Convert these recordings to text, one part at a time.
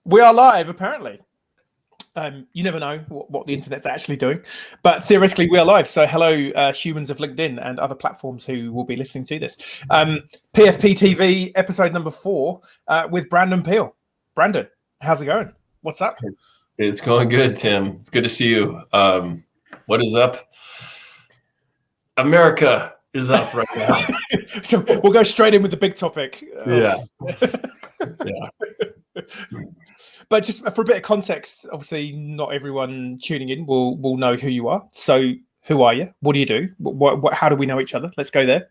We are live, apparently. You never know what the internet's actually doing, but theoretically we are live. So hello, humans of LinkedIn and other platforms who will be listening to this. PFPTV episode number 4 with Brandon Peele. Brandon, how's it going? What's up? It's going good, Tim. It's good to see you. What is up? America is up right now. So we'll go straight in with the big topic. Yeah. But just for a bit of context, obviously not everyone tuning in will know who you are. So who are you? What do you do? How do we know each other? Let's go there.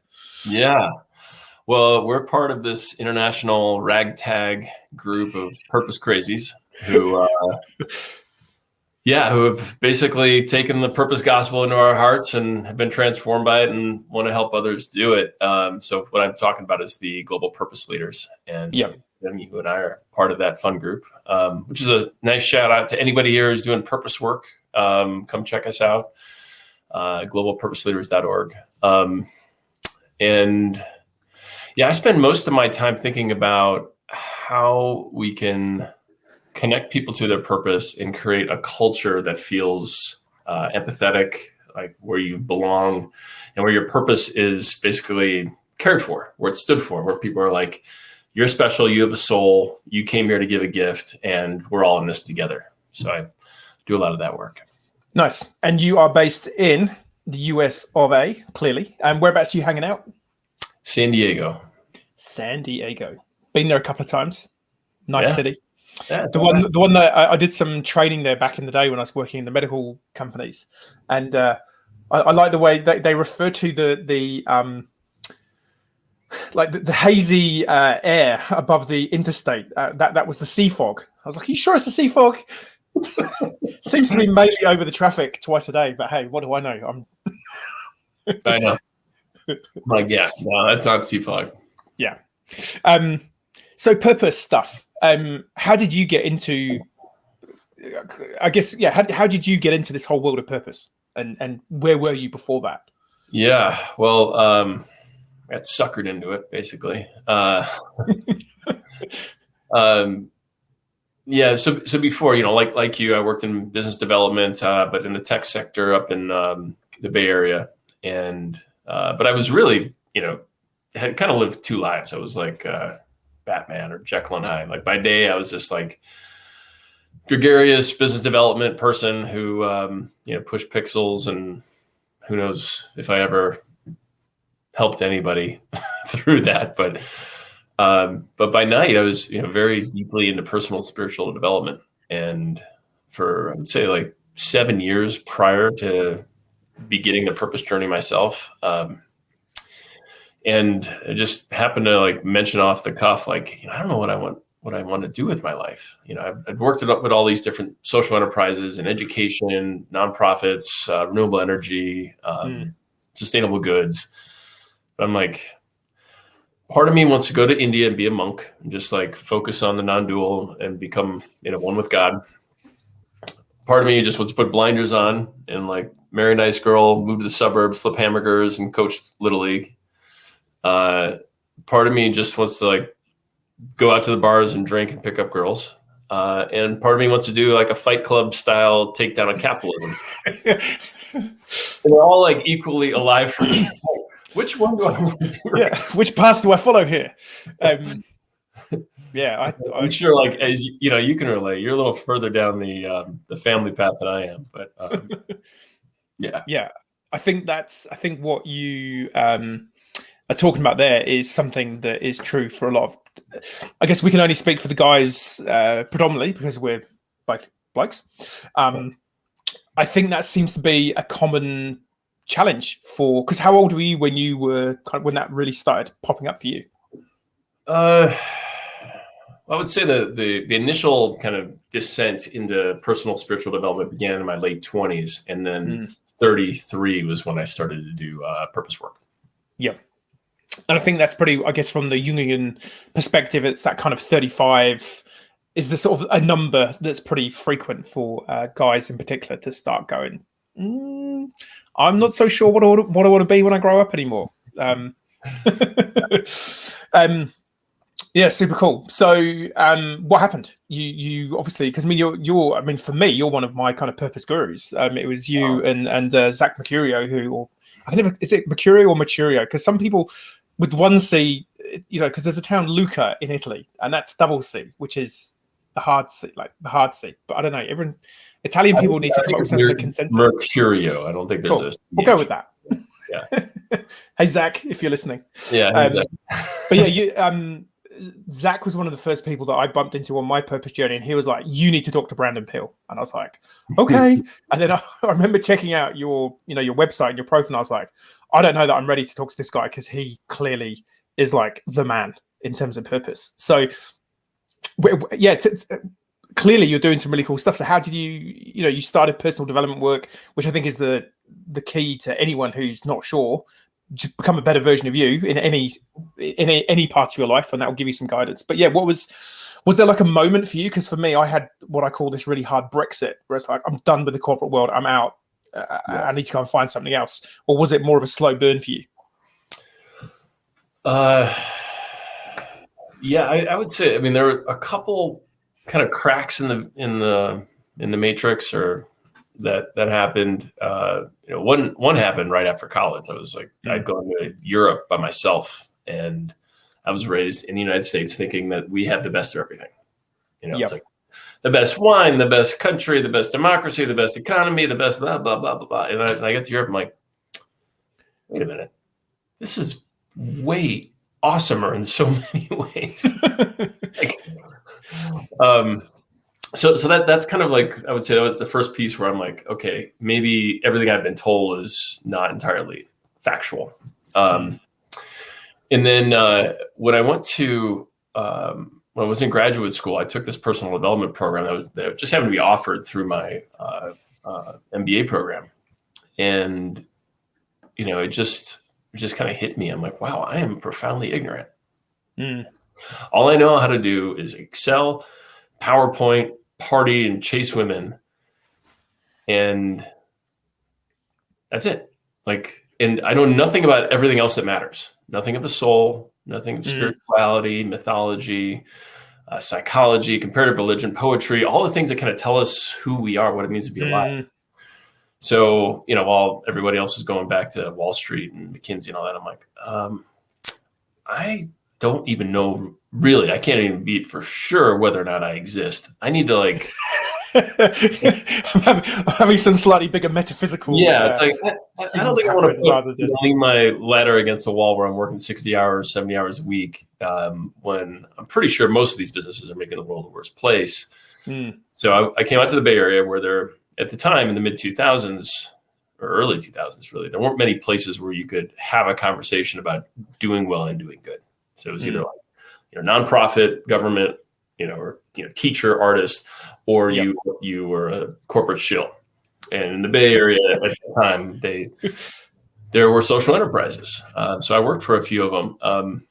Yeah. Well, we're part of this international ragtag group of purpose crazies who have basically taken the purpose gospel into our hearts and have been transformed by it and want to help others do it. So what I'm talking about is the global purpose leaders. And yeah. You and I are part of that fun group, which is a nice shout out to anybody here who's doing purpose work. Come check us out, globalpurposeleaders.org. And yeah, I spend most of my time thinking about how we can connect people to their purpose and create a culture that feels empathetic, like where you belong and where your purpose is basically cared for, where it's stood for, where people are like, you're special, you have a soul, you came here to give a gift, and we're all in this together. So I do a lot of that work. Nice. And you are based in the US of A, clearly. And whereabouts are you hanging out? San Diego. San Diego. Been there a couple of times. Nice city. Yeah, the one that I did some training there back in the day when I was working in the medical companies. And I like the way they refer to the hazy air above the interstate. That was the sea fog. I was like, are you sure it's the sea fog? Seems to be mainly over the traffic twice a day, but hey, what do I know? I know. Like, yeah, no, that's not sea fog. Yeah. So purpose stuff. How did you get into, I guess, how did you get into this whole world of purpose? And where were you before that? Yeah, well, I got suckered into it, basically. So before, like you, I worked in business development, but in the tech sector up in the Bay Area. And but I was really, had kind of lived two lives. I was like Batman or Jekyll and Hyde. Like by day, I was this like gregarious business development person who pushed pixels, and who knows if I ever helped anybody through that. But by night, I was very deeply into personal spiritual development, and for I would say like 7 years prior to beginning the purpose journey myself. And I just happened to like mention off the cuff, like, I don't know what I want to do with my life. I'd worked it up with all these different social enterprises and education, nonprofits, renewable energy, sustainable goods. But I'm like, part of me wants to go to India and be a monk and just like focus on the non-dual and become, one with God. Part of me just wants to put blinders on and like marry a nice girl, move to the suburbs, flip hamburgers, and coach Little League. Part of me just wants to like go out to the bars and drink and pick up girls. And part of me wants to do like a Fight Club style takedown of capitalism. And they're all like equally alive for me. Which one do I want to do? Yeah. Which path do I follow here? I'm sure, like, as you can relate. You're a little further down the family path than I am, but yeah. I think what you are talking about there is something that is true for a lot of. I guess we can only speak for the guys predominantly because we're both blokes. I think that seems to be a common challenge because how old were you when that really started popping up for you? I would say the initial kind of descent into personal spiritual development began in my late 20s, and then 33 was when I started to do purpose work. Yeah. And I think that's pretty, I guess, from the Jungian perspective, it's that kind of 35 is the sort of a number that's pretty frequent for guys in particular to start going, I'm not so sure what I want to be when I grow up anymore. Yeah, super cool. So, what happened? You obviously, because I mean, I mean, for me, you're one of my kind of purpose gurus. It was you and Zach Mercurio, or I can never, is it Mercurio or Mercurio? Because some people with one C, because there's a town Lucca in Italy, and that's double C, which is the hard C, like the hard C. But I don't know. Italian people need to come up with some kind of consensus. Mercurio. I don't think there's a. We'll go with that. Yeah. Hey Zach, if you're listening. Yeah. Exactly. But yeah, Zach was one of the first people that I bumped into on my purpose journey, and he was like, "You need to talk to Brandon Peele," and I was like, "Okay." And then I remember checking out your website and your profile, and I was like, "I don't know that I'm ready to talk to this guy because he clearly is like the man in terms of purpose." So, yeah, clearly you're doing some really cool stuff. So, how did you started personal development work, which I think is the key to anyone who's not sure. Just become a better version of you in any part of your life, and that will give you some guidance. But yeah, was there like a moment for you? Because for me, I had what I call this really hard Brexit, where it's like, I'm done with the corporate world, I'm out. I need to go and find something else. Or was it more of a slow burn for you? Yeah, I would say. I mean, there were a couple kind of cracks in the matrix, or that happened. One happened right after college. I was like, I'd gone to Europe by myself, and I was raised in the United States thinking that we had the best of everything. It's like the best wine, the best country, the best democracy, the best economy, the best blah, blah, blah, blah, blah. And I get to Europe, I'm like, wait a minute. This is way awesomer in so many ways. So that's kind of like, I would say that's the first piece where I'm like, okay, maybe everything I've been told is not entirely factual. And then when I went to when I was in graduate school, I took this personal development program that just happened to be offered through my MBA program, and it just kind of hit me. I'm like, wow, I am profoundly ignorant. All I know how to do is Excel, PowerPoint, party, and chase women, and that's it. Like, and I know nothing about everything else that matters. Nothing of the soul, nothing of spirituality, mythology, psychology, comparative religion, poetry, all the things that kind of tell us who we are, what it means to be alive. So, while everybody else is going back to Wall Street and McKinsey and all that, I'm like, I don't even know, really. I can't even be for sure whether or not I exist. I need to I'm having some slightly bigger metaphysical. Yeah, it's like, I don't think I want to lean my ladder against the wall where I'm working 60 hours, 70 hours a week, when I'm pretty sure most of these businesses are making the world a worse place. So I came out to the Bay Area, where there, at the time in the mid 2000s or early 2000s, really, there weren't many places where you could have a conversation about doing well and doing good. So it was either like, nonprofit, government, or teacher, artist, or you were a corporate shill. And in the Bay Area at the time, there were social enterprises. So I worked for a few of them.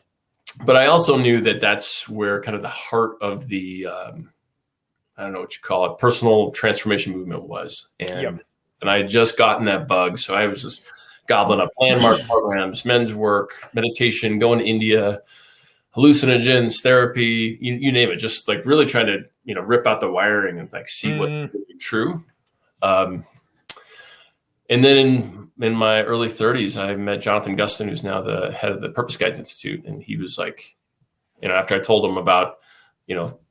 But I also knew that that's where kind of the heart of the I don't know what you call it, personal transformation movement was. And I had just gotten that bug. So I was just gobbling up landmark programs, men's work, meditation, going to India, hallucinogens, therapy, you name it, just like really trying to, rip out the wiring and like see what's really true. And then in my early 30s, I met Jonathan Gustin, who's now the head of the Purpose Guides Institute. And he was like, after I told him about,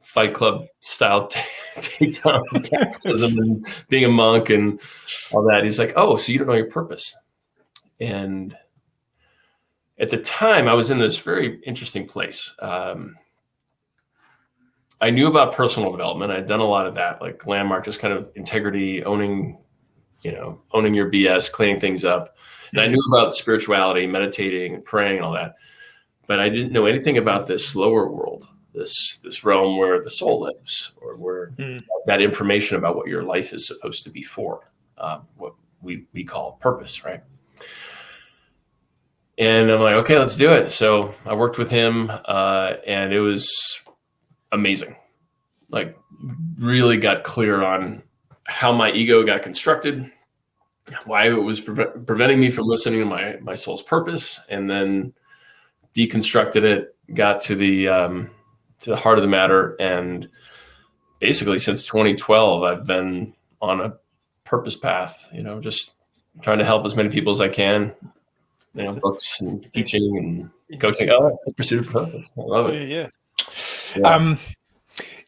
Fight Club style takedown capitalism and being a monk and all that, he's like, oh, so you don't know your purpose. And at the time, I was in this very interesting place. I knew about personal development. I'd done a lot of that, like landmark, just kind of integrity, owning your BS, cleaning things up. And I knew about spirituality, meditating, and praying, and all that. But I didn't know anything about this lower world, this realm where the soul lives, or where that information about what your life is supposed to be for, what we call purpose, right? And I'm like, okay, let's do it. So I worked with him, and it was amazing. Like, really got clear on how my ego got constructed, why it was preventing me from listening to my soul's purpose, and then deconstructed it, got to the to the heart of the matter. And basically since 2012, I've been on a purpose path, just trying to help as many people as I can, books and teaching and coaching. Pursuit of purpose. I love it. Yeah.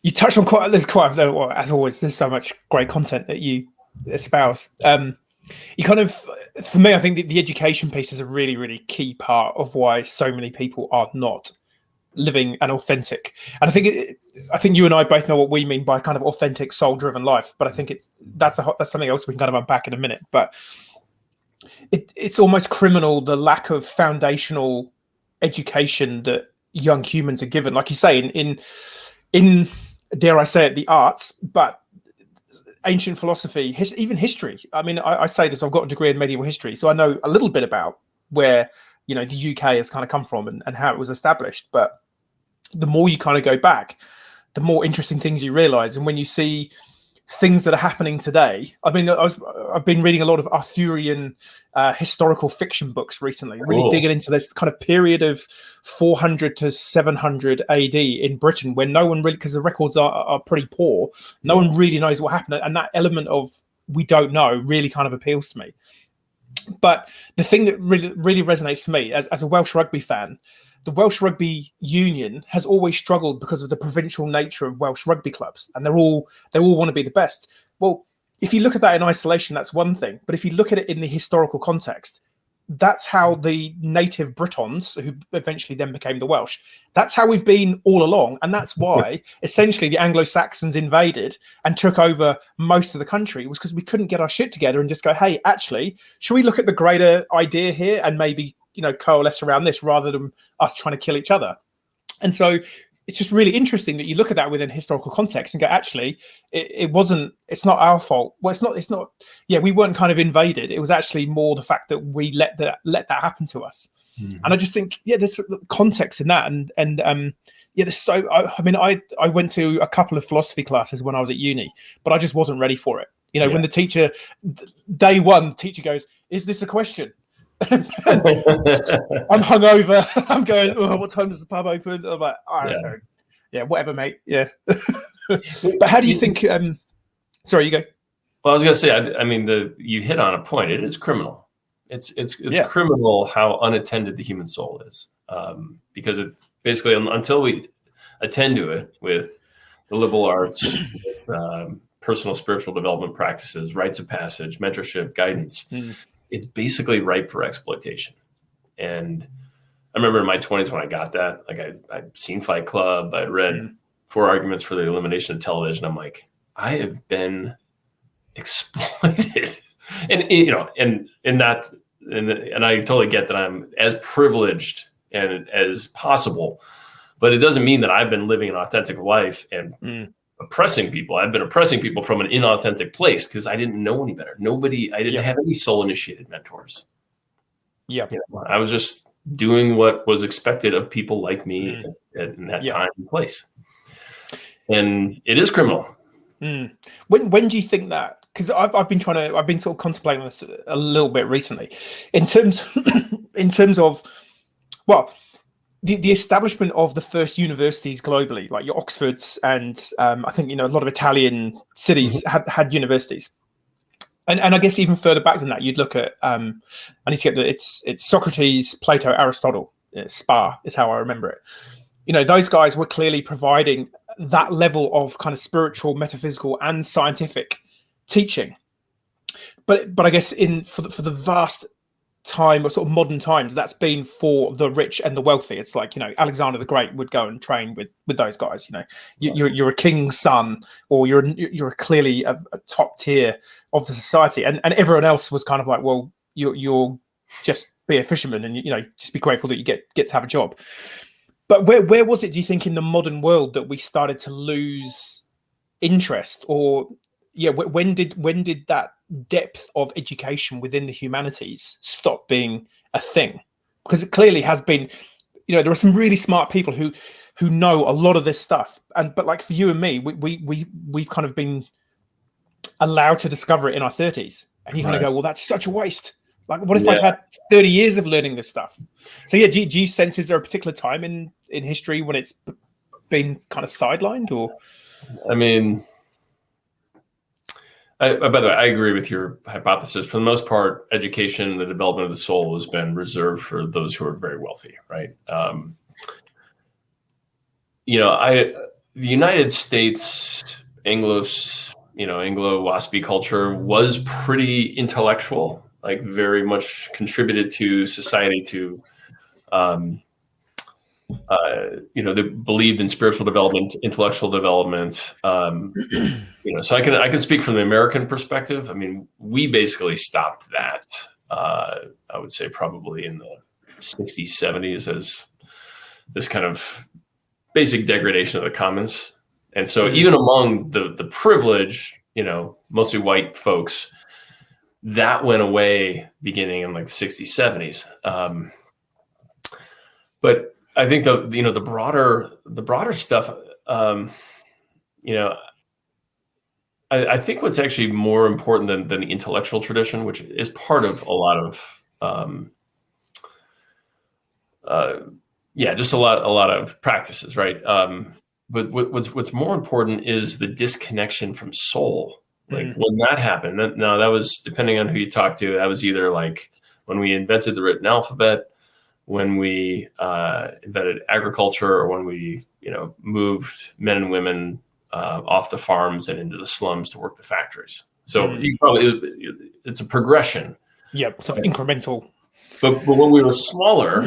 You touched on there's quite, as always, there's so much great content that you espouse. You kind of, for me, I think the education piece is a really, really key part of why so many people are not living an authentic. And I think you and I both know what we mean by kind of authentic, soul-driven life. But I think that's something else we can kind of unpack in a minute. But it's almost criminal, the lack of foundational education that young humans are given, like you say, in dare I say it, the arts, but ancient philosophy, even history. I mean, I say this, I've got a degree in medieval history, so I know a little bit about where, the UK has kind of come from and how it was established. But the more you kind of go back, the more interesting things you realize. And when you see things that are happening today, I mean, I've been reading a lot of Arthurian historical fiction books recently, really digging into this kind of period of 400 to 700 AD in Britain, when no one really, because the records are pretty poor, no one really knows what happened. And that element of we don't know really kind of appeals to me. But the thing that really resonates for me as a Welsh rugby fan, the Welsh Rugby Union has always struggled because of the provincial nature of Welsh rugby clubs, and they all want to be the best. Well, if you look at that in isolation, that's one thing. But if you look at it in the historical context, that's how the native Britons, who eventually then became the Welsh, that's how we've been all along. And that's why essentially the Anglo-Saxons invaded and took over most of the country, was because we couldn't get our shit together and just go, hey, actually, should we look at the greater idea here and maybe coalesce around this rather than us trying to kill each other? And so it's just really interesting that you look at that within historical context and go, actually, it's not our fault. Well, it's not. Yeah, we weren't kind of invaded. It was actually more the fact that we let that happen to us. Mm-hmm. And I just think, there's context in that. And there's so, I went to a couple of philosophy classes when I was at uni, but I just wasn't ready for it. When the teacher, day one, the teacher goes, "Is this a question?" I'm hungover. I'm going, what time does the pub open? I'm like, I don't know. Yeah, whatever, mate. Yeah. But how do you think? Sorry, you go. Well, I was going to say, I mean, you hit on a point. It is criminal. It's criminal how unattended the human soul is, because it basically, until we attend to it with the liberal arts, with, personal spiritual development practices, rites of passage, mentorship, guidance. It's basically ripe for exploitation. And I remember in my 20s when I got that, like I'd seen Fight Club, I'd read 4 Arguments for the Elimination of Television. I'm like, I have been exploited. And I totally get that I'm as privileged and as possible, but it doesn't mean that I've been living an authentic life and oppressing people. I've been oppressing people from an inauthentic place because I didn't know any better. I didn't have any soul initiated mentors. Yeah. I was just doing what was expected of people like me in that time and place. And it is criminal. When do you think that? Because I've been sort of contemplating this a little bit recently in terms of, well, the establishment of the first universities globally, like your Oxfords and I think, a lot of Italian cities had universities. And I guess even further back than that, you'd look at, I need to get it's Socrates, Plato, Aristotle, Spa is how I remember it. Those guys were clearly providing that level of kind of spiritual, metaphysical and scientific teaching. But I guess for the vast time, or sort of modern times, that's been for the rich and the wealthy. It's like, Alexander the Great would go and train with those guys. You're a king's son, or you're clearly a top tier of the society, and everyone else was kind of like, well, you'll just be a fisherman and just be grateful that you get to have a job. But where was it, do you think, in the modern world that we started to lose interest? Or when did that depth of education within the humanities stop being a thing? Because it clearly has been, there are some really smart people who know a lot of this stuff, but like for you and me, we've kind of been allowed to discover it in our 30s, and you kind of go, well, that's such a waste. Like, what if I'd had 30 years of learning this stuff? So do you sense, is there a particular time in history when it's been kind of sidelined, or? I mean, by the way, I agree with your hypothesis. For the most part, education, the development of the soul has been reserved for those who are very wealthy, right? The United States Anglo-WASPy culture was pretty intellectual, like very much contributed to society to, they believed in spiritual development, intellectual development. So I can speak from the American perspective. I mean, we basically stopped that. I would say probably in the 60s, 70s as this kind of basic degradation of the commons. And so even among the privileged, mostly white folks, that went away beginning in like the 60s, 70s. But I think the broader stuff, I think what's actually more important than the intellectual tradition, which is part of a lot of, just a lot of practices, right? But what's more important is the disconnection from soul. Like when that happened, that was, depending on who you talk to, that was either like when we invented the written alphabet, when we invented agriculture, or when we moved men and women off the farms and into the slums to work the factories. So it's a progression. Yeah, sort of incremental. But when we were smaller,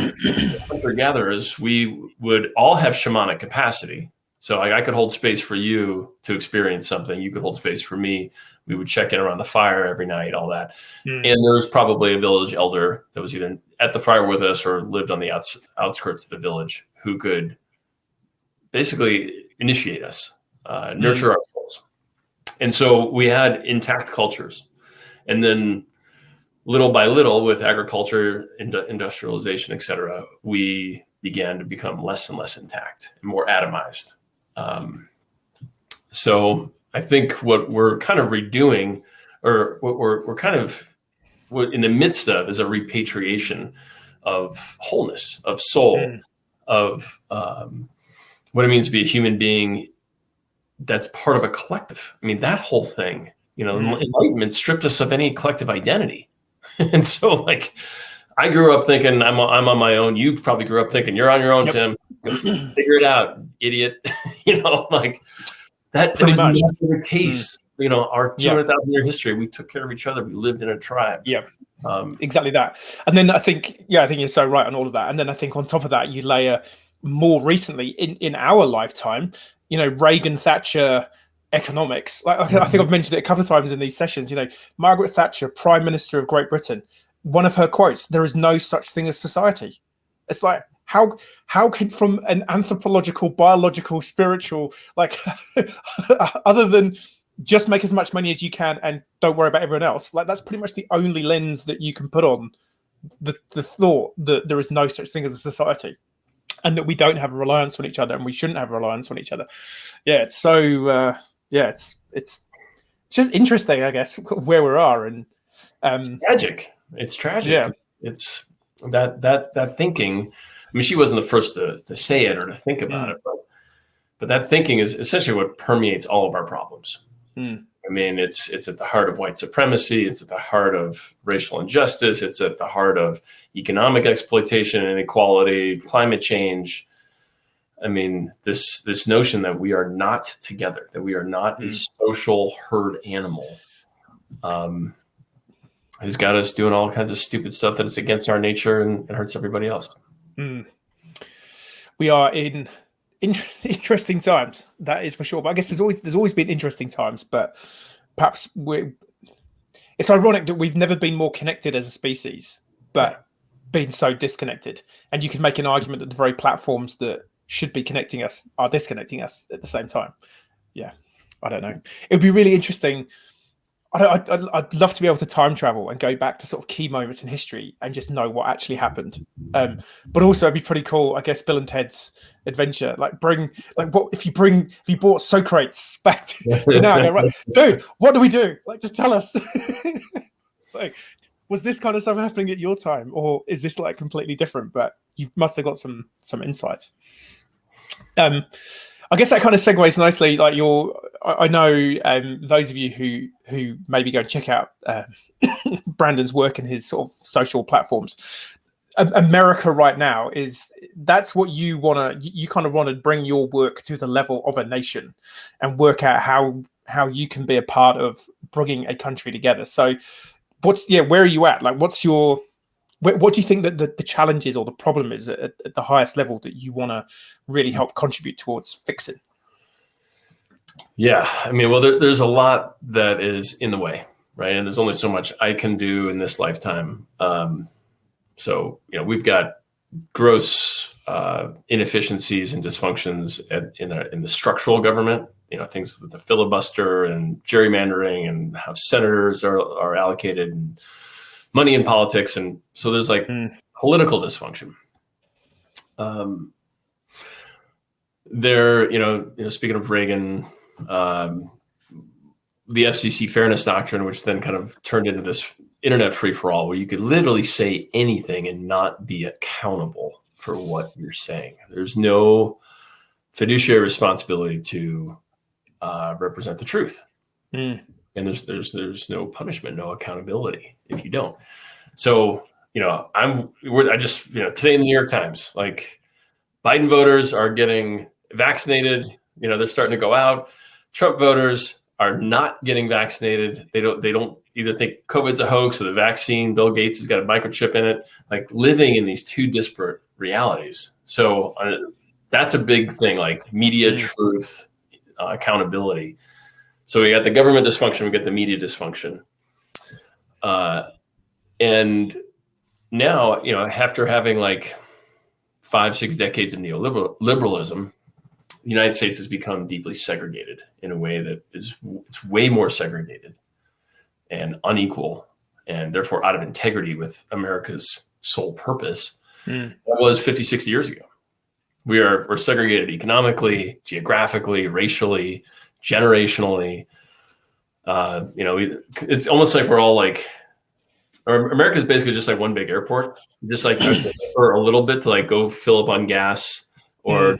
hunter-gatherers, we would all have shamanic capacity. So I could hold space for you to experience something. You could hold space for me. We would check in around the fire every night, all that. And there was probably a village elder that was either at the fire with us or lived on the outskirts of the village who could basically initiate us, nurture our souls. And so we had intact cultures. And then little by little, with agriculture, industrialization, et cetera, we began to become less and less intact and more atomized. So I think what we're kind of redoing, or what we're kind of in the midst of, is a repatriation of wholeness, of soul, of what it means to be a human being that's part of a collective. I mean, that whole thing, Enlightenment stripped us of any collective identity. And so, like, I grew up thinking I'm on my own. You probably grew up thinking you're on your own, Tim. Go figure it out, idiot. Like that was never the case. Our 200,000-year history, we took care of each other. We lived in a tribe. Yeah, exactly that. And then I think you're so right on all of that. And then I think on top of that, you layer more recently in our lifetime, Reagan, Thatcher, economics. Like I think I've mentioned it a couple of times in these sessions. Margaret Thatcher, Prime Minister of Great Britain, one of her quotes: "There is no such thing as society." It's like, how can, from an anthropological, biological, spiritual, like other than just make as much money as you can and don't worry about everyone else, like that's pretty much the only lens that you can put on the thought that there is no such thing as a society, and that we don't have a reliance on each other, and we shouldn't have a reliance on each other. Yeah, it's so it's just interesting, I guess, where we are, and it's tragic. It's tragic. Yeah. It's that thinking. I mean, she wasn't the first to say it or to think about it, but that thinking is essentially what permeates all of our problems. I mean, it's at the heart of white supremacy. It's at the heart of racial injustice. It's at the heart of economic exploitation, inequality, climate change. I mean, this notion that we are not together, that we are not a social herd animal, has got us doing all kinds of stupid stuff that is against our nature and hurts everybody else. We are in interesting times, that is for sure. But I guess there's always been interesting times, but perhaps it's ironic that we've never been more connected as a species, but been so disconnected. And you could make an argument that the very platforms that should be connecting us are disconnecting us at the same time. Yeah, I don't know. It would be really interesting. I'd love to be able to time travel and go back to sort of key moments in history and just know what actually happened. But also it'd be pretty cool, I guess, Bill and Ted's Adventure. Like what if you brought Socrates back to now? Go, right, dude, what do we do? Like, just tell us. Like, was this kind of stuff happening at your time, or is this like completely different? But you must have got some insights. I guess that kind of segues nicely. Like I know those of you who maybe go check out Brandon's work and his sort of social platforms. America right now that's what you kind of want to bring your work to the level of a nation and work out how you can be a part of bringing a country together. So where are you at? Like, what do you think that the challenge is or the problem is at the highest level that you want to really help contribute towards fixing? Yeah, I mean, well, there's a lot that is in the way, right? And there's only so much I can do in this lifetime. So, we've got gross inefficiencies and dysfunctions in the structural government, things with the filibuster and gerrymandering and how senators are allocated and money in politics. And so there's like political dysfunction. Speaking of Reagan, the FCC fairness doctrine, which then kind of turned into this internet free-for-all where you could literally say anything and not be accountable for what you're saying. There's no fiduciary responsibility to represent the truth. And there's no punishment, no accountability if you don't. So, I just, today in the New York Times, like, Biden voters are getting vaccinated. They're starting to go out. Trump voters are not getting vaccinated. They don't either think COVID's a hoax or the vaccine, Bill Gates has got a microchip in it, like living in these two disparate realities. So that's a big thing, like media truth, accountability. So we got the government dysfunction, we got the media dysfunction. And now, after having like 5-6 decades of neoliberalism, the United States has become deeply segregated in a way that it's way more segregated and unequal, and therefore out of integrity with America's sole purpose. That was 50, 60 years ago. We're segregated economically, geographically, racially, generationally. It's almost like we're all like, or America is basically just like one big airport, just like for a little bit to like go fill up on gas, or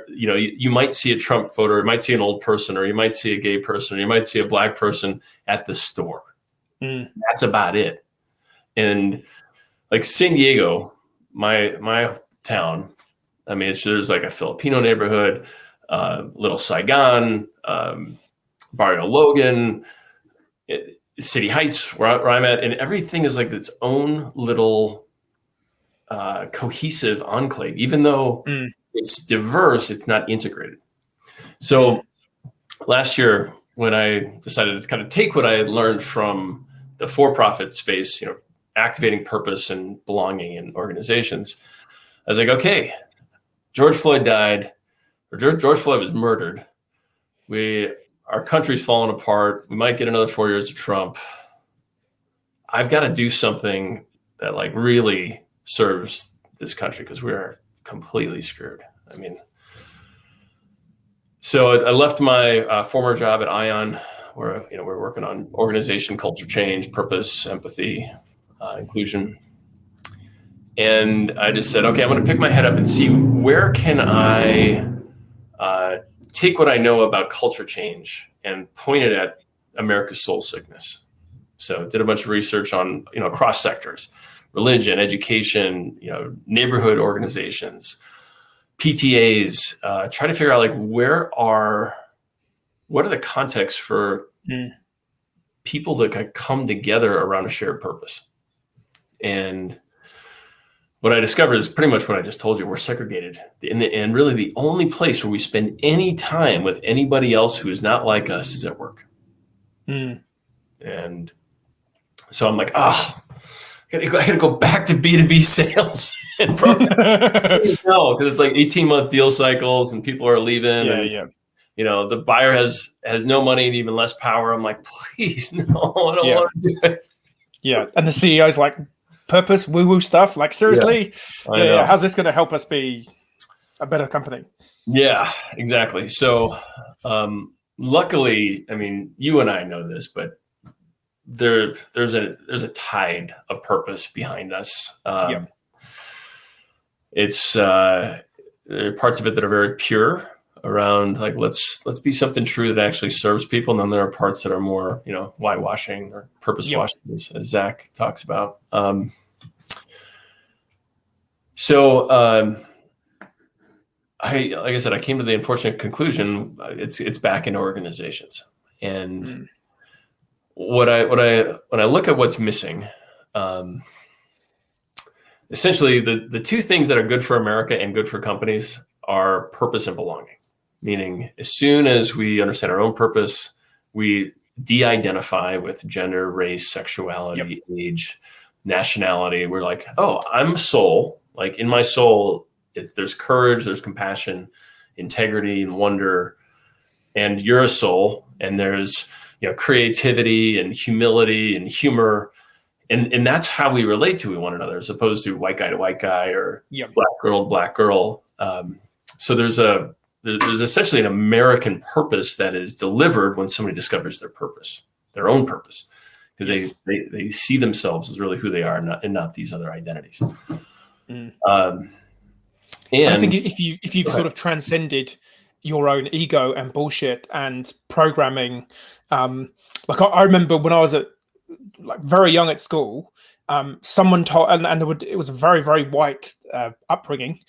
you might see a Trump voter, you might see an old person, or you might see a gay person, or you might see a black person at the store. That's about it. And like San Diego, my town, I mean, there's like a Filipino neighborhood, Little Saigon, Barrio Logan, City Heights, where I'm at, and everything is like its own little cohesive enclave. Even though it's diverse, it's not integrated. So last year, when I decided to kind of take what I had learned from the for-profit space, activating purpose and belonging in organizations, I was like, okay, George Floyd died, or George Floyd was murdered. Our country's falling apart. We might get another 4 years of Trump. I've got to do something that like really serves this country, because we're completely screwed. I mean, so I left my former job at ION, where we're working on organization, culture change, purpose, empathy, inclusion. And I just said, okay, I'm going to pick my head up and see where can I take what I know about culture change and point it at America's soul sickness. So did a bunch of research on, across sectors, religion, education, neighborhood organizations, PTAs, try to figure out like what are the contexts for people that come together around a shared purpose. And what I discovered is pretty much what I just told you. We're segregated. And really the only place where we spend any time with anybody else who is not like us is at work. And so I'm like, I gotta go back to B2B sales. And no, because it's like 18-month deal cycles and people are leaving. The buyer has no money and even less power. I'm like, please, no, I don't want to do it. And the CEO's like, purpose, woo-woo stuff. Like, seriously? How's this going to help us be a better company? Yeah, exactly. So luckily, I mean, you and I know this, but there's a tide of purpose behind us. It's there are parts of it that are very pure. around like let's be something true that actually serves people, and then there are parts that are more whitewashing or purpose washing, as Zach talks about. Like I said, I came to the unfortunate conclusion it's back in organizations, and when I look at what's missing, essentially the two things that are good for America and good for companies are purpose and belonging. Meaning, as soon as we understand our own purpose, we de-identify with gender, race, sexuality, age, nationality. We're like, oh, I'm a soul. Like in my soul, there's courage, there's compassion, integrity, and wonder. And you're a soul, and there's creativity and humility and humor, and that's how we relate to one another, as opposed to white guy to white guy or black girl to black girl. So there's essentially an American purpose that is delivered when somebody discovers their own purpose, because they see themselves as really who they are, and not these other identities. And I think if you've sort of transcended your own ego and bullshit and programming, like I remember when I was very young at school, someone told, and it was a very, very white upbringing.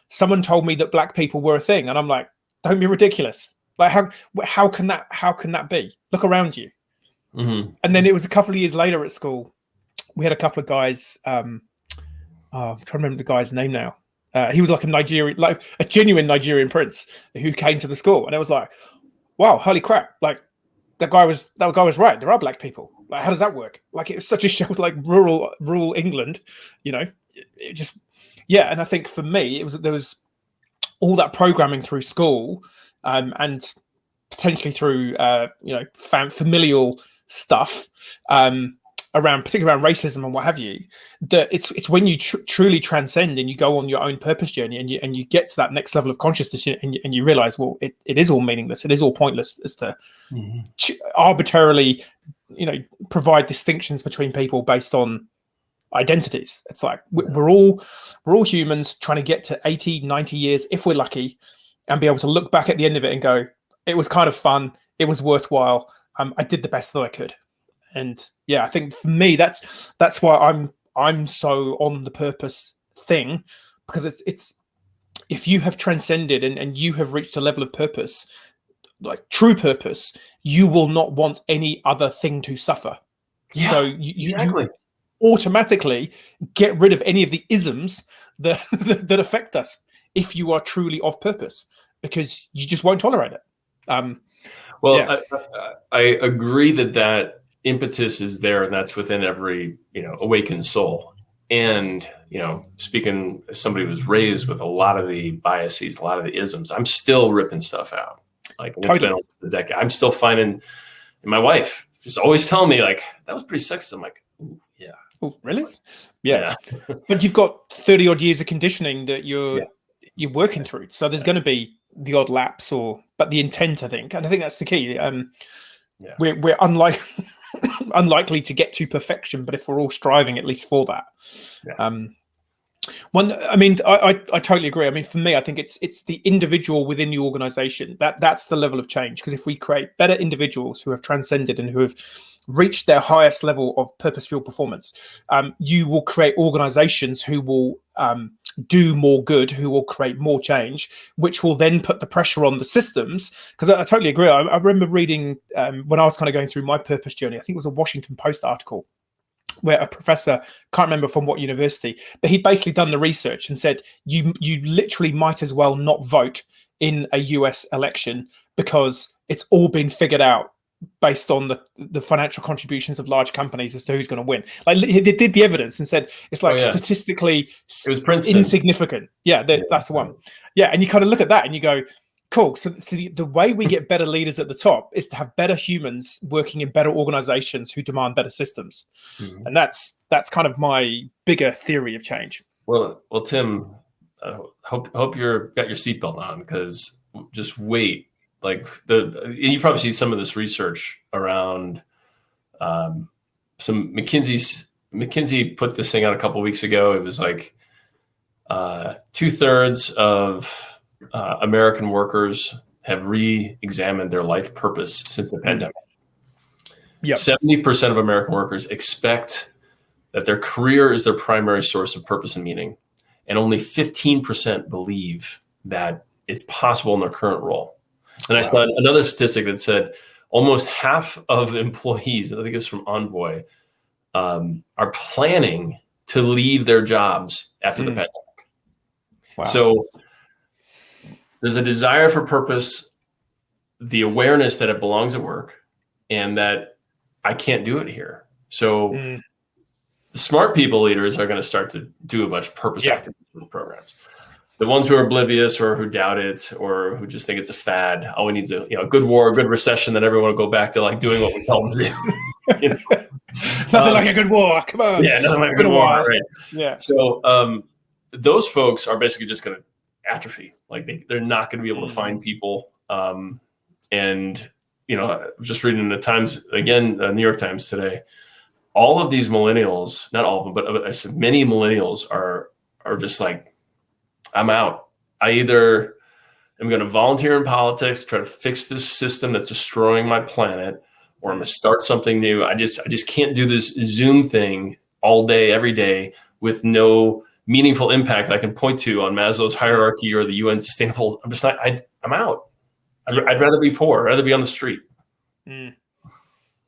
Someone told me that black people were a thing, and I'm like, don't be ridiculous. Like how can that be? Look around you. And then it was a couple of years later at school, we had a couple of guys. I'm trying to remember the guy's name now. He was like a genuine Nigerian prince who came to the school, and it was like, wow, holy crap! Like that guy was right. There are black people. Like, how does that work? Like, it was such a show, like rural England, it just, And I think for me, there was all that programming through school, and potentially through familial stuff, particularly around racism and what have you, that it's when you truly transcend and you go on your own purpose journey, and you get to that next level of consciousness, and you realize, well, it is all meaningless. It is all pointless as to arbitrarily, provide distinctions between people based on identities. It's like we're all humans trying to get to 80, 90 years, if we're lucky, and be able to look back at the end of it and go, it was kind of fun. It was worthwhile. I did the best that I could. And I think for me, that's why I'm so on the purpose thing, because it's if you have transcended and you have reached a level of purpose, like true purpose, you will not want any other thing to suffer. So you automatically get rid of any of the isms that that affect us if you are truly of purpose, because you just won't tolerate it. I agree that impetus is there, and that's within every awakened soul. And speaking as somebody who was raised with a lot of the biases, a lot of the isms, I'm still ripping stuff out. Like, it's been over a decade. I'm still finding, and my wife is always telling me, like, that was pretty sexist. I'm like, ooh, yeah. Oh, really? Yeah. But you've got 30 odd years of conditioning that you're working through, so there's going to be the odd lapse, but the intent, I think, and I think that's the key. We're unlikely to get to perfection, but if we're all striving at least for that. I totally agree. I mean, for me, I think it's the individual within the organization that's the level of change. Because if we create better individuals who have transcended and who have reached their highest level of purpose-fueled performance, you will create organizations who will do more good, who will create more change, which will then put the pressure on the systems. Because I totally agree. I remember reading when I was kind of going through my purpose journey, I think it was a Washington Post article where a professor, can't remember from what university, but he'd basically done the research and said, you literally might as well not vote in a US election, because it's all been figured out based on the financial contributions of large companies as to who's going to win. Like, they did the evidence and said it's like statistically it was Princeton. Insignificant. That's the one. And you kind of look at that and you go, cool. So the way we get better leaders at the top is to have better humans working in better organizations who demand better systems. And that's kind of my bigger theory of change. Well, Tim, hope you're got your seatbelt on, because just wait. Like, you probably see some of this research around some McKinsey put this thing out a couple of weeks ago. It was like 2/3 of American workers have re-examined their life purpose since the pandemic. Yep. 70% of American workers expect that their career is their primary source of purpose and meaning, and only 15% believe that it's possible in their current role. And I saw another statistic that said almost half of employees, I think it's from Envoy, are planning to leave their jobs after the pandemic. Wow. So there's a desire for purpose, the awareness that it belongs at work, and that I can't do it here. So the smart people leaders are going to start to do a bunch of purpose activation programs. The ones who are oblivious or who doubt it or who just think it's a fad, all we need is a good war, a good recession, that everyone will go back to like doing what we tell them to do. Nothing like a good war. Come on. Yeah, nothing like a good war. Right. Yeah. So those folks are basically just going to atrophy. Like they're not going to be able to find people. And I was just reading in the Times again, New York Times today. All of these millennials, not all of them, but many millennials are just like, I'm out. I either am going to volunteer in politics, try to fix this system that's destroying my planet, or I'm going to start something new. I just can't do this Zoom thing all day, every day, with no meaningful impact I can point to on Maslow's hierarchy or the UN sustainable. I'm just not. I'm out. I'd rather be poor. I'd rather be on the street.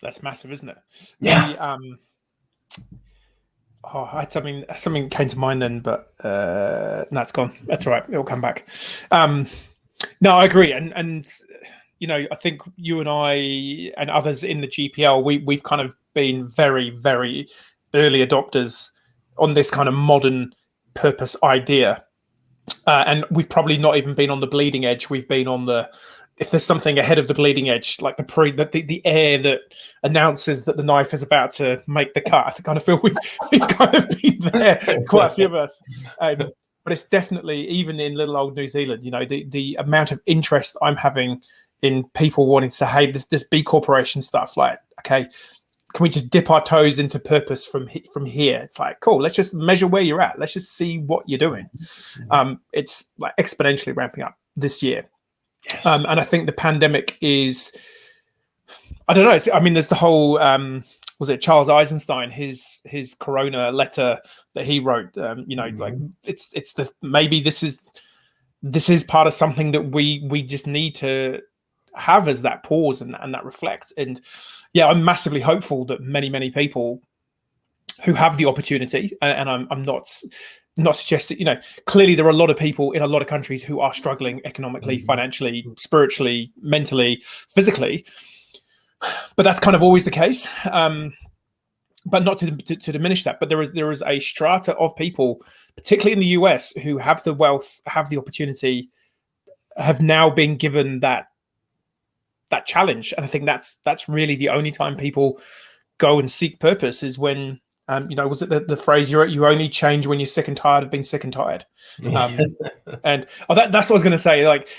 That's massive, isn't it? Yeah. I had something came to mind then, but that's gone. That's all right. It'll come back. No, I agree. And I think you and I and others in the GPL, we've kind of been very, very early adopters on this kind of modern purpose idea. And we've probably not even been on the bleeding edge. We've been on if there's something ahead of the bleeding edge, like the air that announces that the knife is about to make the cut. I kind of feel we've kind of been there, quite a few of us. But it's definitely, even in little old New Zealand, the amount of interest I'm having in people wanting to say, hey, this B Corporation stuff, like, okay, can we just dip our toes into purpose from here? It's like, cool, let's just measure where you're at. Let's just see what you're doing. It's like exponentially ramping up this year. Yes. And I think the pandemic is, I don't know. There's the whole, was it Charles Eisenstein, his Corona letter that he wrote, like it's maybe this is part of something that we just need to have as that pause and that reflect. And yeah, I'm massively hopeful that many people who have the opportunity, and I'm not suggesting, clearly there are a lot of people in a lot of countries who are struggling economically, financially, spiritually, mentally, physically, but that's kind of always the case. But not to diminish that, but there is a strata of people, particularly in the US, who have the wealth, have the opportunity, have now been given that challenge. And I think that's really the only time people go and seek purpose is when, was it the phrase, you only change when you're sick and tired of being sick and tired. And that's what I was going to say. Like,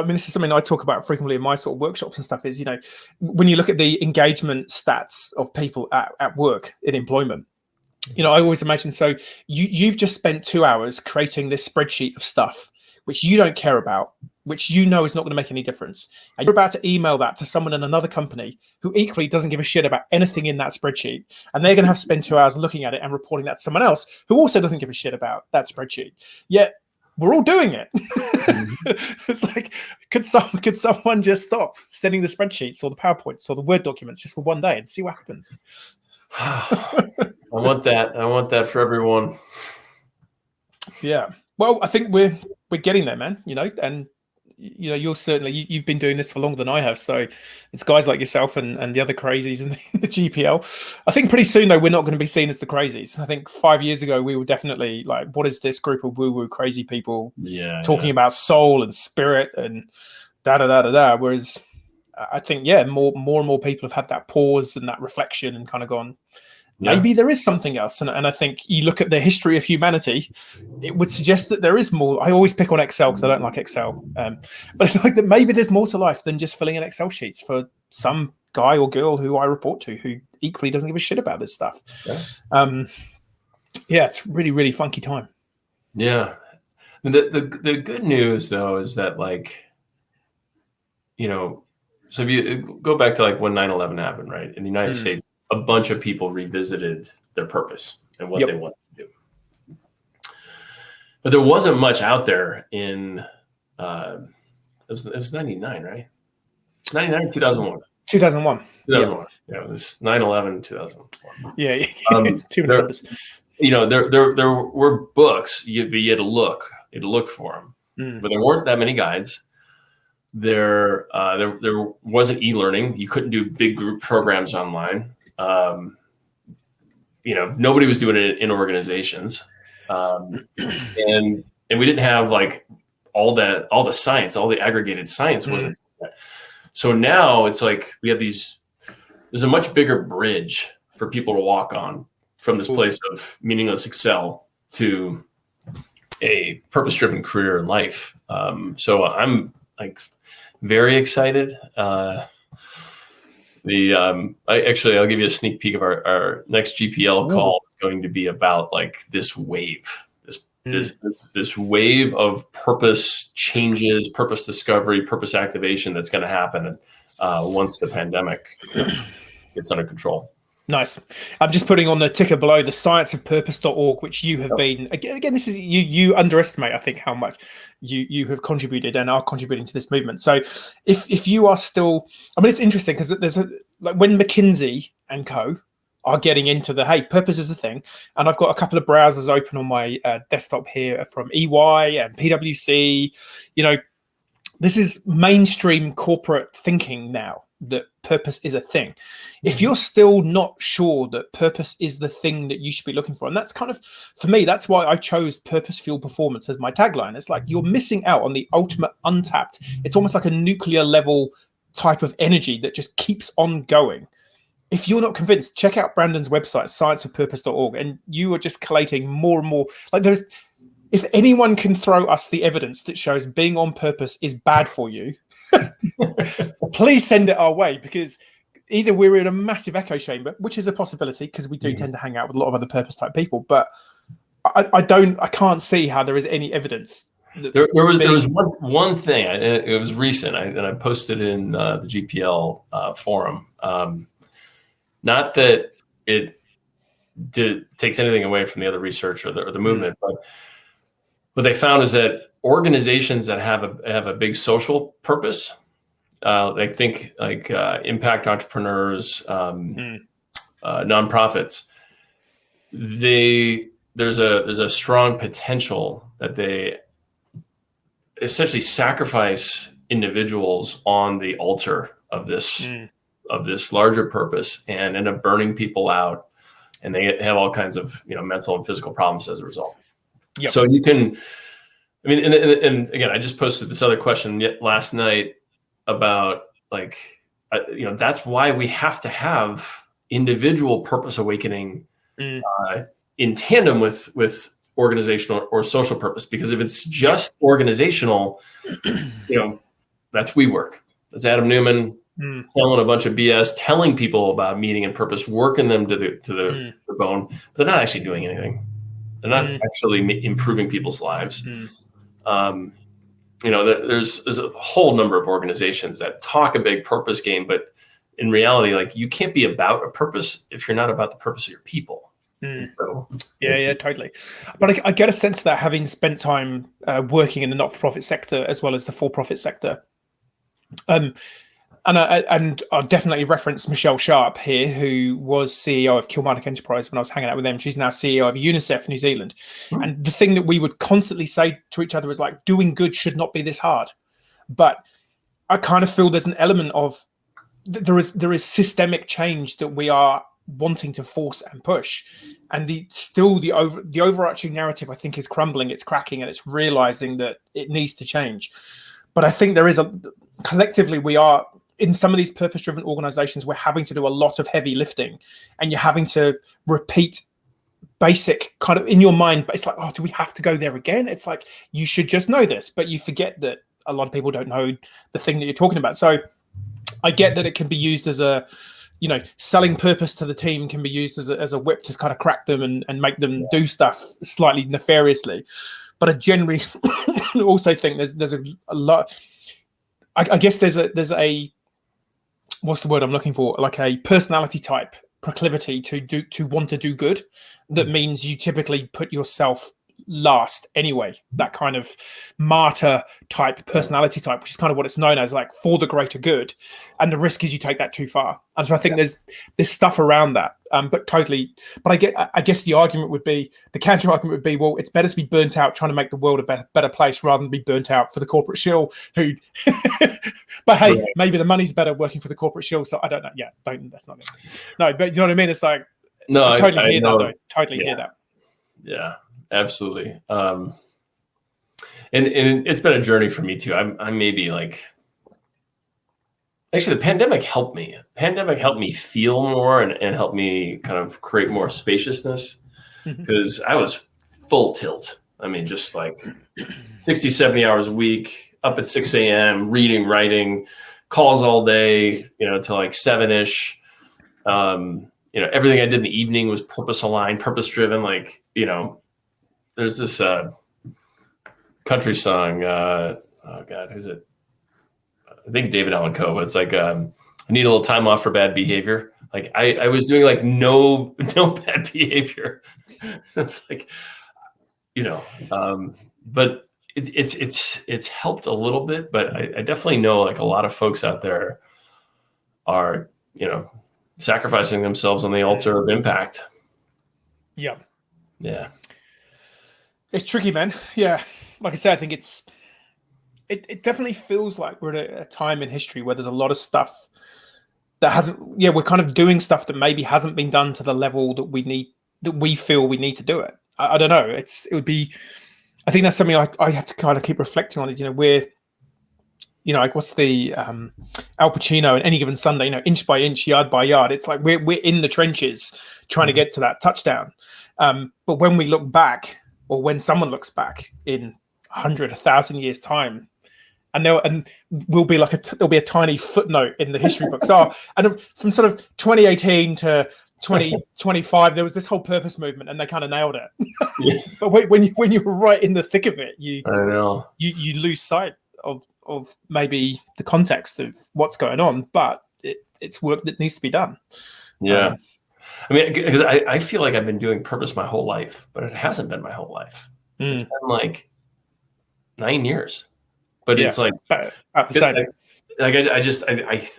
this is something I talk about frequently in my sort of workshops and stuff is, when you look at the engagement stats of people at work in employment, I always imagine, so you've just spent 2 hours creating this spreadsheet of stuff which you don't care about, which is not going to make any difference. And you're about to email that to someone in another company who equally doesn't give a shit about anything in that spreadsheet. And they're going to have to spend 2 hours looking at it and reporting that to someone else who also doesn't give a shit about that spreadsheet. Yet we're all doing it. It's like, could someone just stop sending the spreadsheets or the PowerPoints or the Word documents just for one day and see what happens? I want that for everyone. Yeah. Well, I think we're getting there, man, and you're certainly, you've been doing this for longer than I have. So it's guys like yourself and the other crazies in the GPL. I think pretty soon, though, we're not going to be seen as the crazies. I think 5 years ago, we were definitely like, what is this group of woo-woo crazy people talking about soul and spirit and da-da-da-da-da. Whereas I think, more and more people have had that pause and that reflection and kind of gone, maybe there is something else. And I think you look at the history of humanity, it would suggest that there is more. I always pick on Excel because I don't like Excel. But it's like that maybe there's more to life than just filling in Excel sheets for some guy or girl who I report to who equally doesn't give a shit about this stuff. Yeah, it's really, really funky time. Yeah. The good news though is that, like, so if you go back to like when 9/11 happened, right? In the United States, a bunch of people revisited their purpose and what they wanted to do. But there wasn't much out there in it was 99, right? 99, 2001. 2001. Yeah, it was 9/11, 2001. Yeah. There were books, you had to look for them, but there weren't that many guides. There wasn't e-learning. You couldn't do big group programs online. Nobody was doing it in organizations, and we didn't have like all the science, all the aggregated science wasn't. So now it's like there's a much bigger bridge for people to walk on from this place of meaningless Excel to a purpose-driven career in life. So I'm like very excited. I'll give you a sneak peek of our next GPL call. Is going to be about like this wave, this wave of purpose changes, purpose discovery, purpose activation that's going to happen once the pandemic gets under control. Nice. I'm just putting on the ticker below the scienceofpurpose.org, which you have been, again, this is, you underestimate, I think, how much you have contributed and are contributing to this movement. So if you are still, I mean, it's interesting because there's like when McKinsey and co are getting into hey, purpose is a thing. And I've got a couple of browsers open on my desktop here from EY and PwC. This is mainstream corporate thinking now, that purpose is a thing. If you're still not sure that purpose is the thing that you should be looking for, and that's kind of, for me, that's why I chose purpose fueled performance as my tagline. It's like you're missing out on the ultimate untapped. It's almost like a nuclear level type of energy that just keeps on going. If you're not convinced, check out Brandon's website, scienceofpurpose.org, and you are just collating more and more. Like if anyone can throw us the evidence that shows being on purpose is bad for you, please send it our way, because either we're in a massive echo chamber, which is a possibility because we do tend to hang out with a lot of other purpose type people, but I can't see how there is any evidence. There was one thing, it was recent, and I posted it in the GPL forum. Not that it takes anything away from the other research or the movement, but what they found is that organizations that have a big social purpose, I think like impact entrepreneurs, nonprofits, there's a strong potential that they essentially sacrifice individuals on the altar of this larger purpose and end up burning people out, and they have all kinds of mental and physical problems as a result. Yep. So you can, I mean, and again, I just posted this other question last night about like, that's why we have to have individual purpose awakening in tandem with organizational or social purpose. Because if it's just organizational, that's WeWork. That's Adam Newman selling a bunch of BS, telling people about meaning and purpose, working them to the bone, but they're not actually doing anything. They're not actually improving people's lives. There's a whole number of organizations that talk a big purpose game, but in reality, like, you can't be about a purpose if you're not about the purpose of your people. So, yeah, totally. But I get a sense that, having spent time working in the not-for-profit sector as well as the for-profit sector, and I'll definitely reference Michelle Sharp here, who was CEO of Kilmarnock Enterprise when I was hanging out with them. She's now CEO of UNICEF New Zealand. And the thing that we would constantly say to each other is like, doing good should not be this hard. But I kind of feel there's an element of, there is systemic change that we are wanting to force and push. And the overarching narrative, I think, is crumbling, it's cracking, and it's realizing that it needs to change. But I think collectively we are, in some of these purpose-driven organizations, we're having to do a lot of heavy lifting, and you're having to repeat basic kind of in your mind, but it's like, oh, do we have to go there again? It's like, you should just know this, but you forget that a lot of people don't know the thing that you're talking about. So I get that it can be used as a, selling purpose to the team can be used as a whip to kind of crack them and make them do stuff slightly nefariously. but I generally also think there's a lot. I guess there's a what's the word I'm looking for? Like a personality type proclivity to want to do good. That means you typically put yourself last anyway. That kind of martyr type personality type, which is kind of what it's known as, like for the greater good. And the risk is you take that too far. And so I think there's stuff around that. But I guess the argument would be, the counter argument would be, well, it's better to be burnt out trying to make the world a better place rather than be burnt out for the corporate shill who but hey, maybe the money's better working for the corporate shill. So I don't know. Yeah, that's not it. No, but you know what I mean? It's like, no, I totally hear know. that though. Totally hear that. Yeah, absolutely. And it's been a journey for me too. I'm maybe like, actually the pandemic helped me. Pandemic helped me feel more and helped me kind of create more spaciousness, because I was full tilt. I mean, just like 60, 70 hours a week, up at 6 a.m., reading, writing, calls all day, till like 7-ish. Everything I did in the evening was purpose aligned, purpose driven. Like, there's this country song. Oh God, who's it? I think David Allan Coe, but it's like, I need a little time off for bad behavior. Like I was doing like no bad behavior. It's like, but it's helped a little bit, but I definitely know like a lot of folks out there are, sacrificing themselves on the altar of impact. Yeah. Yeah. It's tricky, man. Yeah. Like I said, I think it definitely feels like we're at a time in history where there's a lot of stuff that we're kind of doing stuff that maybe hasn't been done to the level that we feel we need to do it. I don't know. I think that's something I have to kind of keep reflecting on it. We're, like what's the Al Pacino in Any Given Sunday, inch by inch, yard by yard. It's like we're in the trenches trying to get to that touchdown. But when we look back, or when someone looks back in 100, 1,000 years time, and we'll be like there'll be a tiny footnote in the history books. And from sort of 2018 to 2025, there was this whole purpose movement, and they kind of nailed it. Yeah. But when you're right in the thick of it, you lose sight of maybe the context of what's going on. But it's work that needs to be done. Yeah. I mean, because I feel like I've been doing purpose my whole life, but it hasn't been my whole life. It's been like 9 years. But it's like at the same.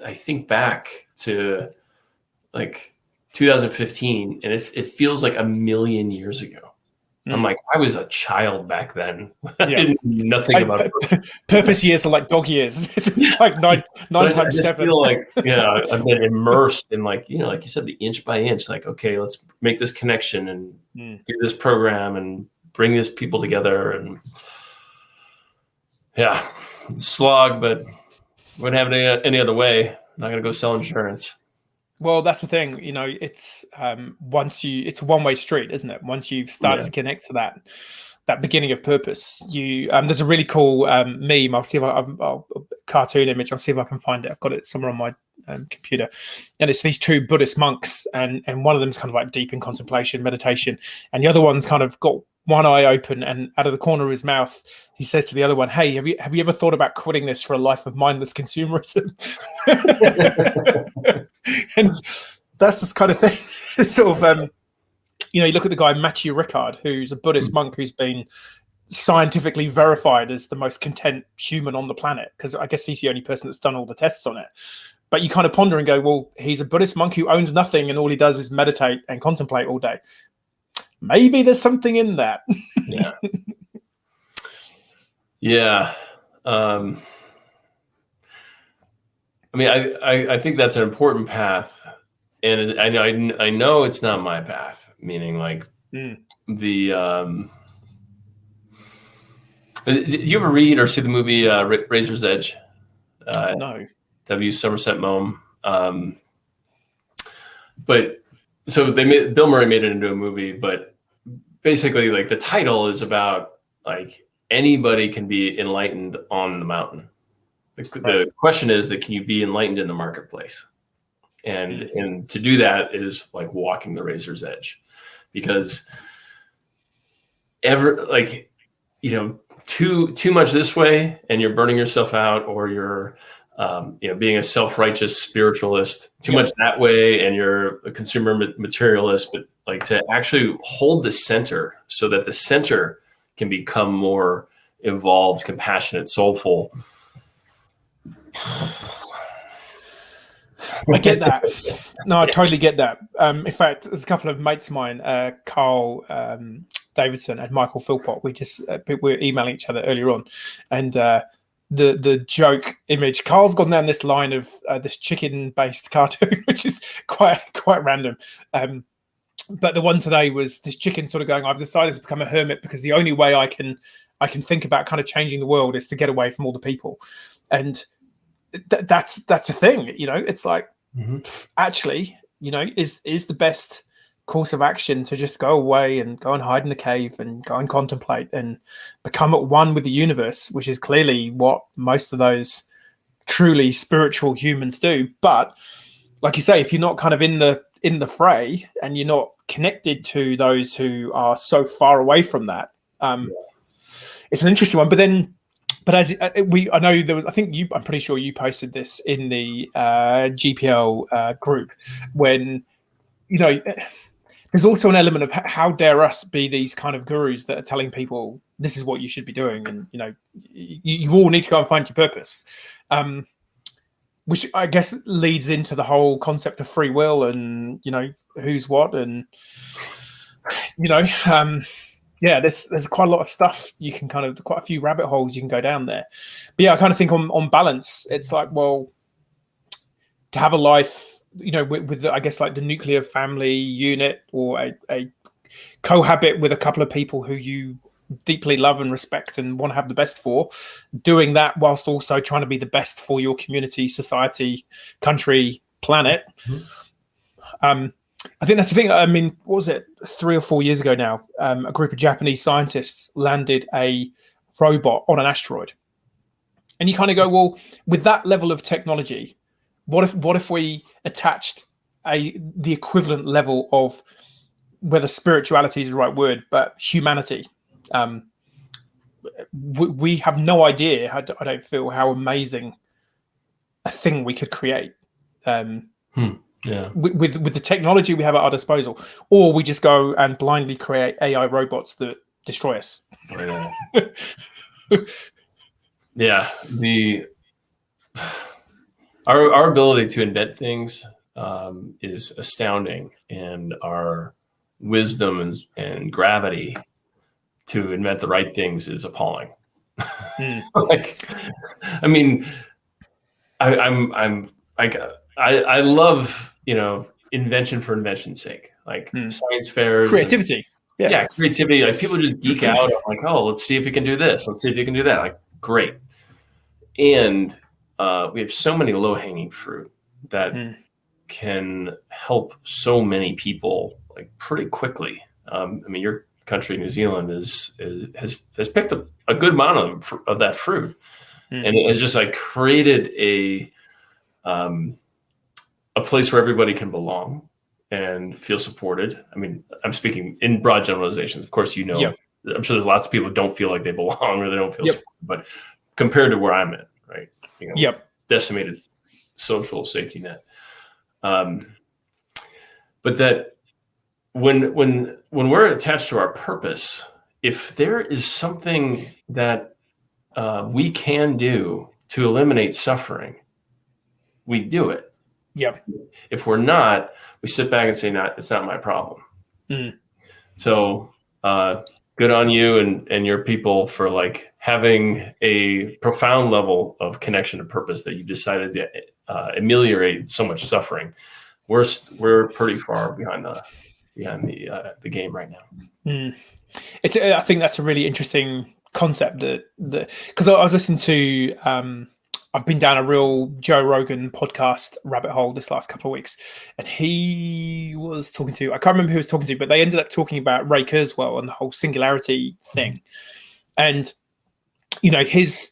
I think back to like 2015, and it feels like a million years ago. I'm like, I was a child back then. I didn't know nothing about purpose years are like dog years. It's like nine times 7. Feel like, I've been immersed in like you said, the inch by inch. Like, okay, let's make this connection and do this program and bring these people together. And slog, but wouldn't have it any other way. Not gonna go sell insurance. Well, that's the thing, it's it's a one-way street, isn't it? Once you've started to connect to that beginning of purpose, there's a really cool meme. I'll see if I'll cartoon image. I'll see if I can find it. I've got it somewhere on my computer, and it's these two Buddhist monks, and one of them's kind of like deep in contemplation, meditation, and the other one's kind of got one eye open, and out of the corner of his mouth, he says to the other one, "Hey, have you ever thought about quitting this for a life of mindless consumerism?" And that's this kind of thing. Sort of, you look at the guy Matthew Ricard, who's a Buddhist monk who's been scientifically verified as the most content human on the planet, because I guess he's the only person that's done all the tests on it. But you kind of ponder and go, well, he's a Buddhist monk who owns nothing, and all he does is meditate and contemplate all day. Maybe there's something in that. Yeah. Yeah. I mean, I think that's an important path, and I know it's not my path. Meaning, like the. Did you ever read or see the movie Razor's Edge? No. W. Somerset Maugham. But so Bill Murray made it into a movie, but basically, like the title is about like anybody can be enlightened on the mountain. The question is that can you be enlightened in the marketplace? And to do that is like walking the razor's edge, because too much this way and you're burning yourself out, or you're being a self-righteous spiritualist too much that way and you're a consumer materialist, but like to actually hold the center so that the center can become more evolved, compassionate, soulful. I get that. No, I totally get that. In fact, there's a couple of mates of mine, Carl Davidson and Michael Philpott. We were emailing each other earlier on, and the joke image. Carl's gone down this line of this chicken-based cartoon, which is quite random. But the one today was this chicken sort of going, "I've decided to become a hermit because the only way I can think about kind of changing the world is to get away from all the people," and that's a thing. It's like, actually, is the best course of action to just go away and go and hide in the cave and go and contemplate and become at one with the universe, which is clearly what most of those truly spiritual humans do. But like you say, if you're not kind of in the fray and you're not connected to those who are so far away from that, it's an interesting one. But as I know there was, I'm pretty sure you posted this in the GPL group, when there's also an element of how dare us be these kind of gurus that are telling people this is what you should be doing, and you all need to go and find your purpose, which I guess leads into the whole concept of free will and who's what, and there's quite a lot of stuff you can quite a few rabbit holes you can go down there. But I kind of think on balance, it's like, well, to have a life, with I guess like the nuclear family unit, or a cohabit with a couple of people who you deeply love and respect and want to have the best for, doing that whilst also trying to be the best for your community, society, country, planet. I think that's the thing. I mean, what was it, 3 or 4 years ago now? A group of Japanese scientists landed a robot on an asteroid, and you kind of go, well, with that level of technology, what if we attached the equivalent level of, whether spirituality is the right word, but humanity? We have no idea. I don't feel how amazing a thing we could create. With the technology we have at our disposal, or we just go and blindly create AI robots that destroy us. Our ability to invent things is astounding, and our wisdom and gravity to invent the right things is appalling. I love invention for invention's sake, like science fairs, creativity. Creativity. Like, people just geek out on like, oh, let's see if you can do this, let's see if you can do that. Like, great. And we have so many low-hanging fruit that can help so many people like pretty quickly. Your country, New Zealand, has picked up a good amount of that fruit, and it has just like created a place where everybody can belong and feel supported. I mean, I'm speaking in broad generalizations. Of course, I'm sure there's lots of people who don't feel like they belong or they don't feel supported, but compared to where I'm at, right? Decimated social safety net. But that when we're attached to our purpose, if there is something that we can do to eliminate suffering, we do it. If we're not, we sit back and say, it's not my problem. So good on you and your people for like having a profound level of connection to purpose, that you decided to ameliorate so much suffering. We're pretty far behind the game right now. I think that's a really interesting concept, that because I was listening to I've been down a real Joe Rogan podcast rabbit hole this last couple of weeks, and he was talking to, I can't remember who he was talking to, but they ended up talking about Ray Kurzweil and the whole singularity thing. And, his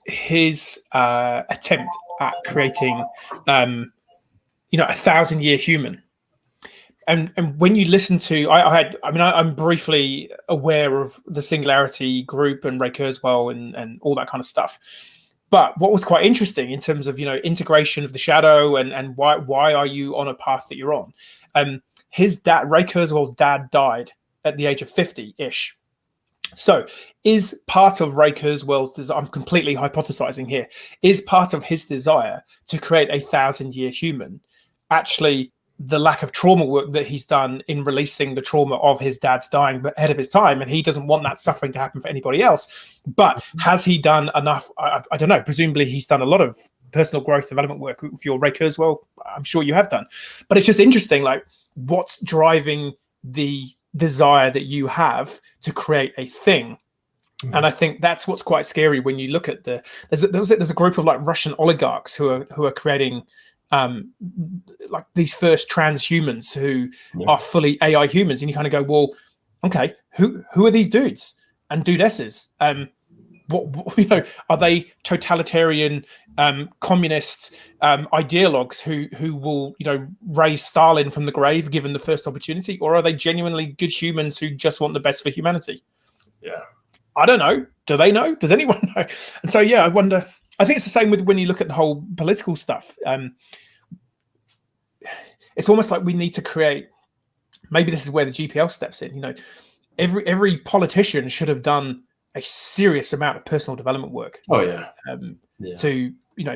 attempt at creating, 1,000-year human. and when you listen to, I'm briefly aware of the Singularity group and Ray Kurzweil and all that kind of stuff. But what was quite interesting in terms of, integration of the shadow and why are you on a path that you're on? His dad, Ray Kurzweil's dad, died at the age of 50-ish. So is part of Ray Kurzweil's desire, I'm completely hypothesizing here, is part of his desire to create a 1,000-year human actually the lack of trauma work that he's done in releasing the trauma of his dad's dying ahead of his time, and he doesn't want that suffering to happen for anybody else? But has he done enough? I don't know. Presumably he's done a lot of personal growth development work with your Ray Kurzweil. I'm sure you have done. But it's just interesting, like, what's driving the desire that you have to create a thing. And I think that's what's quite scary when you look at there's a group of like Russian oligarchs who are creating like these first transhumans who are fully AI humans, and you kind of go, well, okay, who are these dudes and dudesses? What are they totalitarian communist ideologues who will raise Stalin from the grave given the first opportunity, or are they genuinely good humans who just want the best for humanity? Yeah, I don't know. Do they know? Does anyone know? And so I wonder. I think it's the same with when you look at the whole political stuff. It's almost like we need to create. Maybe this is where the GPL steps in. Every politician should have done a serious amount of personal development work. Oh yeah. To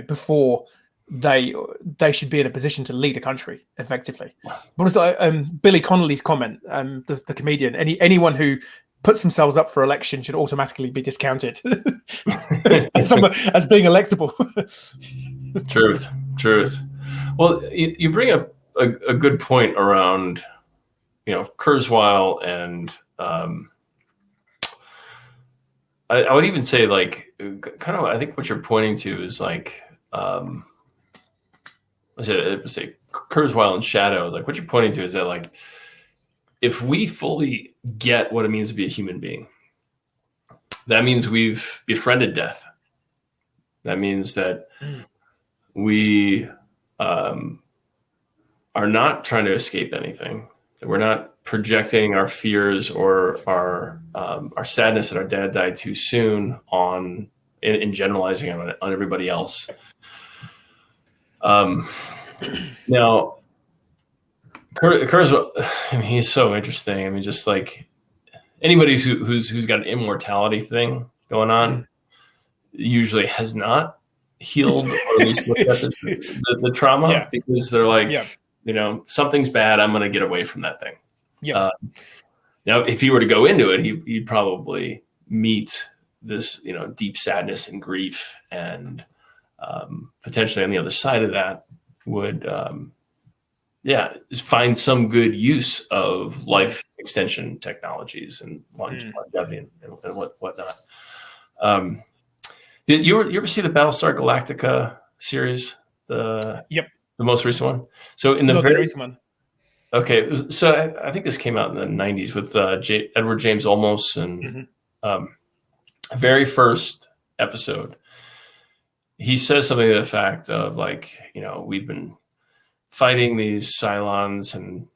before they should be in a position to lead a country effectively. But it's like Billy Connolly's comment, the comedian. Anyone who puts themselves up for election should automatically be discounted as being electable. Truth. Well, you bring up a good point around, Kurzweil, and I would even say, like, kind of, I think what you're pointing to is like, let's say Kurzweil and shadow. Like, what you're pointing to is that, like, if we fully get what it means to be a human being, that means we've befriended death. That means that we are not trying to escape anything. That we're not projecting our fears or our sadness that our dad died too soon in generalizing on everybody else. Now, Kurzweil, he's so interesting. I mean, just like anybody who's got an immortality thing going on usually has not healed or at least looked at the trauma, because they're like, something's bad, I'm going to get away from that thing. Now, if he were to go into it, he'd probably meet this, deep sadness and grief, and potentially on the other side of that would, find some good use of life extension technologies and longevity and whatnot. Did you ever see the Battlestar Galactica series? The most recent one. So in the very recent one. Okay, so I think this came out in the 90s with Edward James Olmos, and very first episode, he says something to the fact of, like, we've been fighting these Cylons and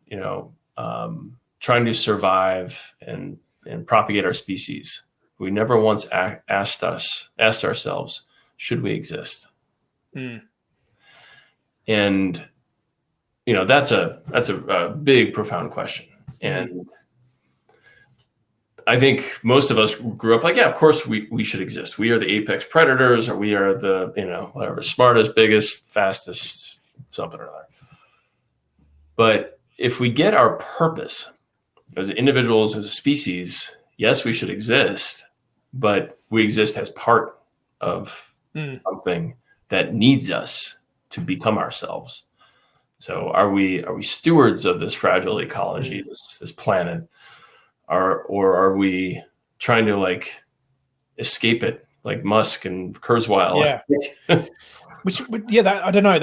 trying to survive and propagate our species. We never once asked ourselves, should we exist? And that's a big, profound question. And I think most of us grew up like, of course we should exist. We are the apex predators, or we are the, whatever, smartest, biggest, fastest, something or other. But if we get our purpose as individuals, as a species, yes, we should exist, but we exist as part of something that needs us to become ourselves. So are we stewards of this fragile ecology, this planet, or are we trying to, like, escape it, like Musk and Kurzweil? Yeah. I don't know,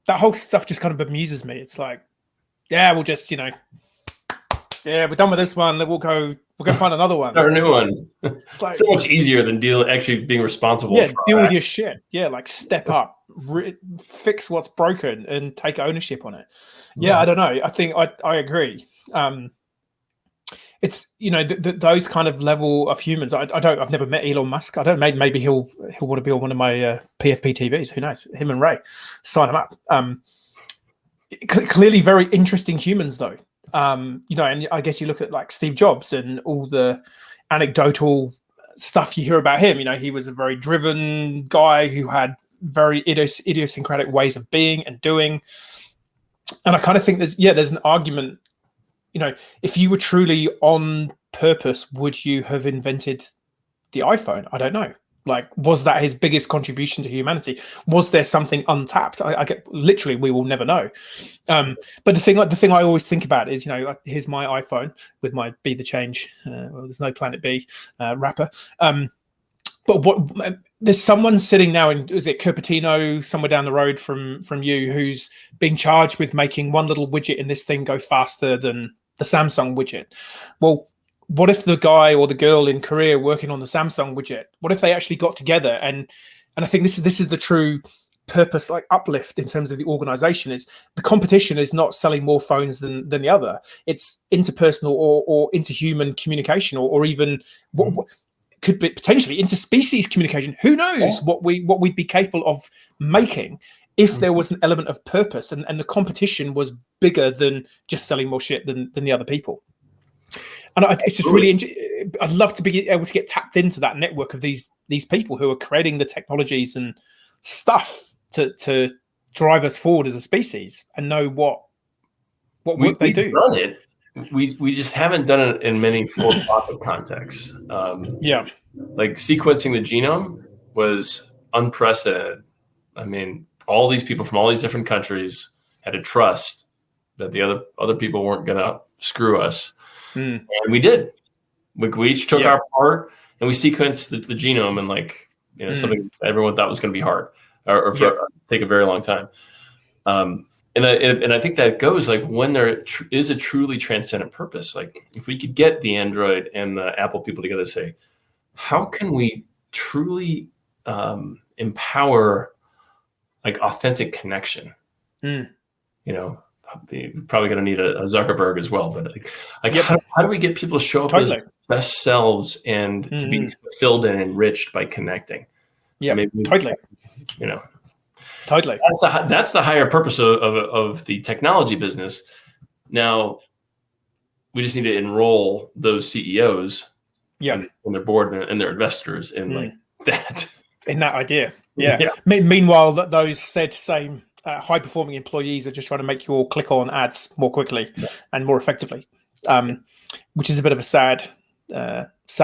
that whole stuff just kind of bemuses me. It's like, we'll just, we're done with this one. We'll go We're going to find another one. Start a new one. Like, so much easier than actually being responsible. Yeah, for deal with your shit. Yeah, like step up, fix what's broken, and take ownership on it. Yeah, I don't know. I think I agree. It's those kind of level of humans. I've never met Elon Musk. I don't. Maybe he'll want to be on one of my PFPTVs. Who knows? Him and Ray, sign him up. Clearly very interesting humans though. And I guess you look at like Steve Jobs and all the anecdotal stuff you hear about him. He was a very driven guy who had very idiosyncratic ways of being and doing. And I kind of think there's an argument. If you were truly on purpose, would you have invented the iPhone? I don't know. Like, was that his biggest contribution to humanity? Was there something untapped? I get literally, we will never know. But the thing I always think about is, here's my iPhone with my Be the Change. Well, there's no Planet B wrapper. But there's someone sitting now is it Cupertino, somewhere down the road from you, who's being charged with making one little widget in this thing go faster than the Samsung widget. Well, what if the guy or the girl in Korea working on the Samsung widget, what if they actually got together and I think this is the true purpose, like uplift in terms of the organization, is the competition is not selling more phones than the other. It's interpersonal or interhuman communication or even what could be potentially interspecies communication. Who knows what we'd be capable of making if there was an element of purpose and the competition was bigger than just selling more shit than the other people. And it's just really I'd love to be able to get tapped into that network of these people who are creating the technologies and stuff to drive us forward as a species and know what work they do. Done it. We just haven't done it in many for-profit contexts. Like sequencing the genome was unprecedented. I mean, all these people from all these different countries had to trust that the other people weren't going to screw us. And we did. We each took our part and we sequenced the genome and something everyone thought was going to be hard or take a very long time. And I think that goes like when there is a truly transcendent purpose. Like if we could get the Android and the Apple people together to say, how can we truly empower like authentic connection? You're probably going to need a Zuckerberg as well, but how do we get people to show up as best selves and to be fulfilled and enriched by connecting? Totally. Totally. That's the higher purpose of the technology business. Now, we just need to enroll those CEOs, and their board and their investors in that idea. Meanwhile, those same high performing employees are just trying to make you all click on ads more quickly and more effectively, which is a bit of a sad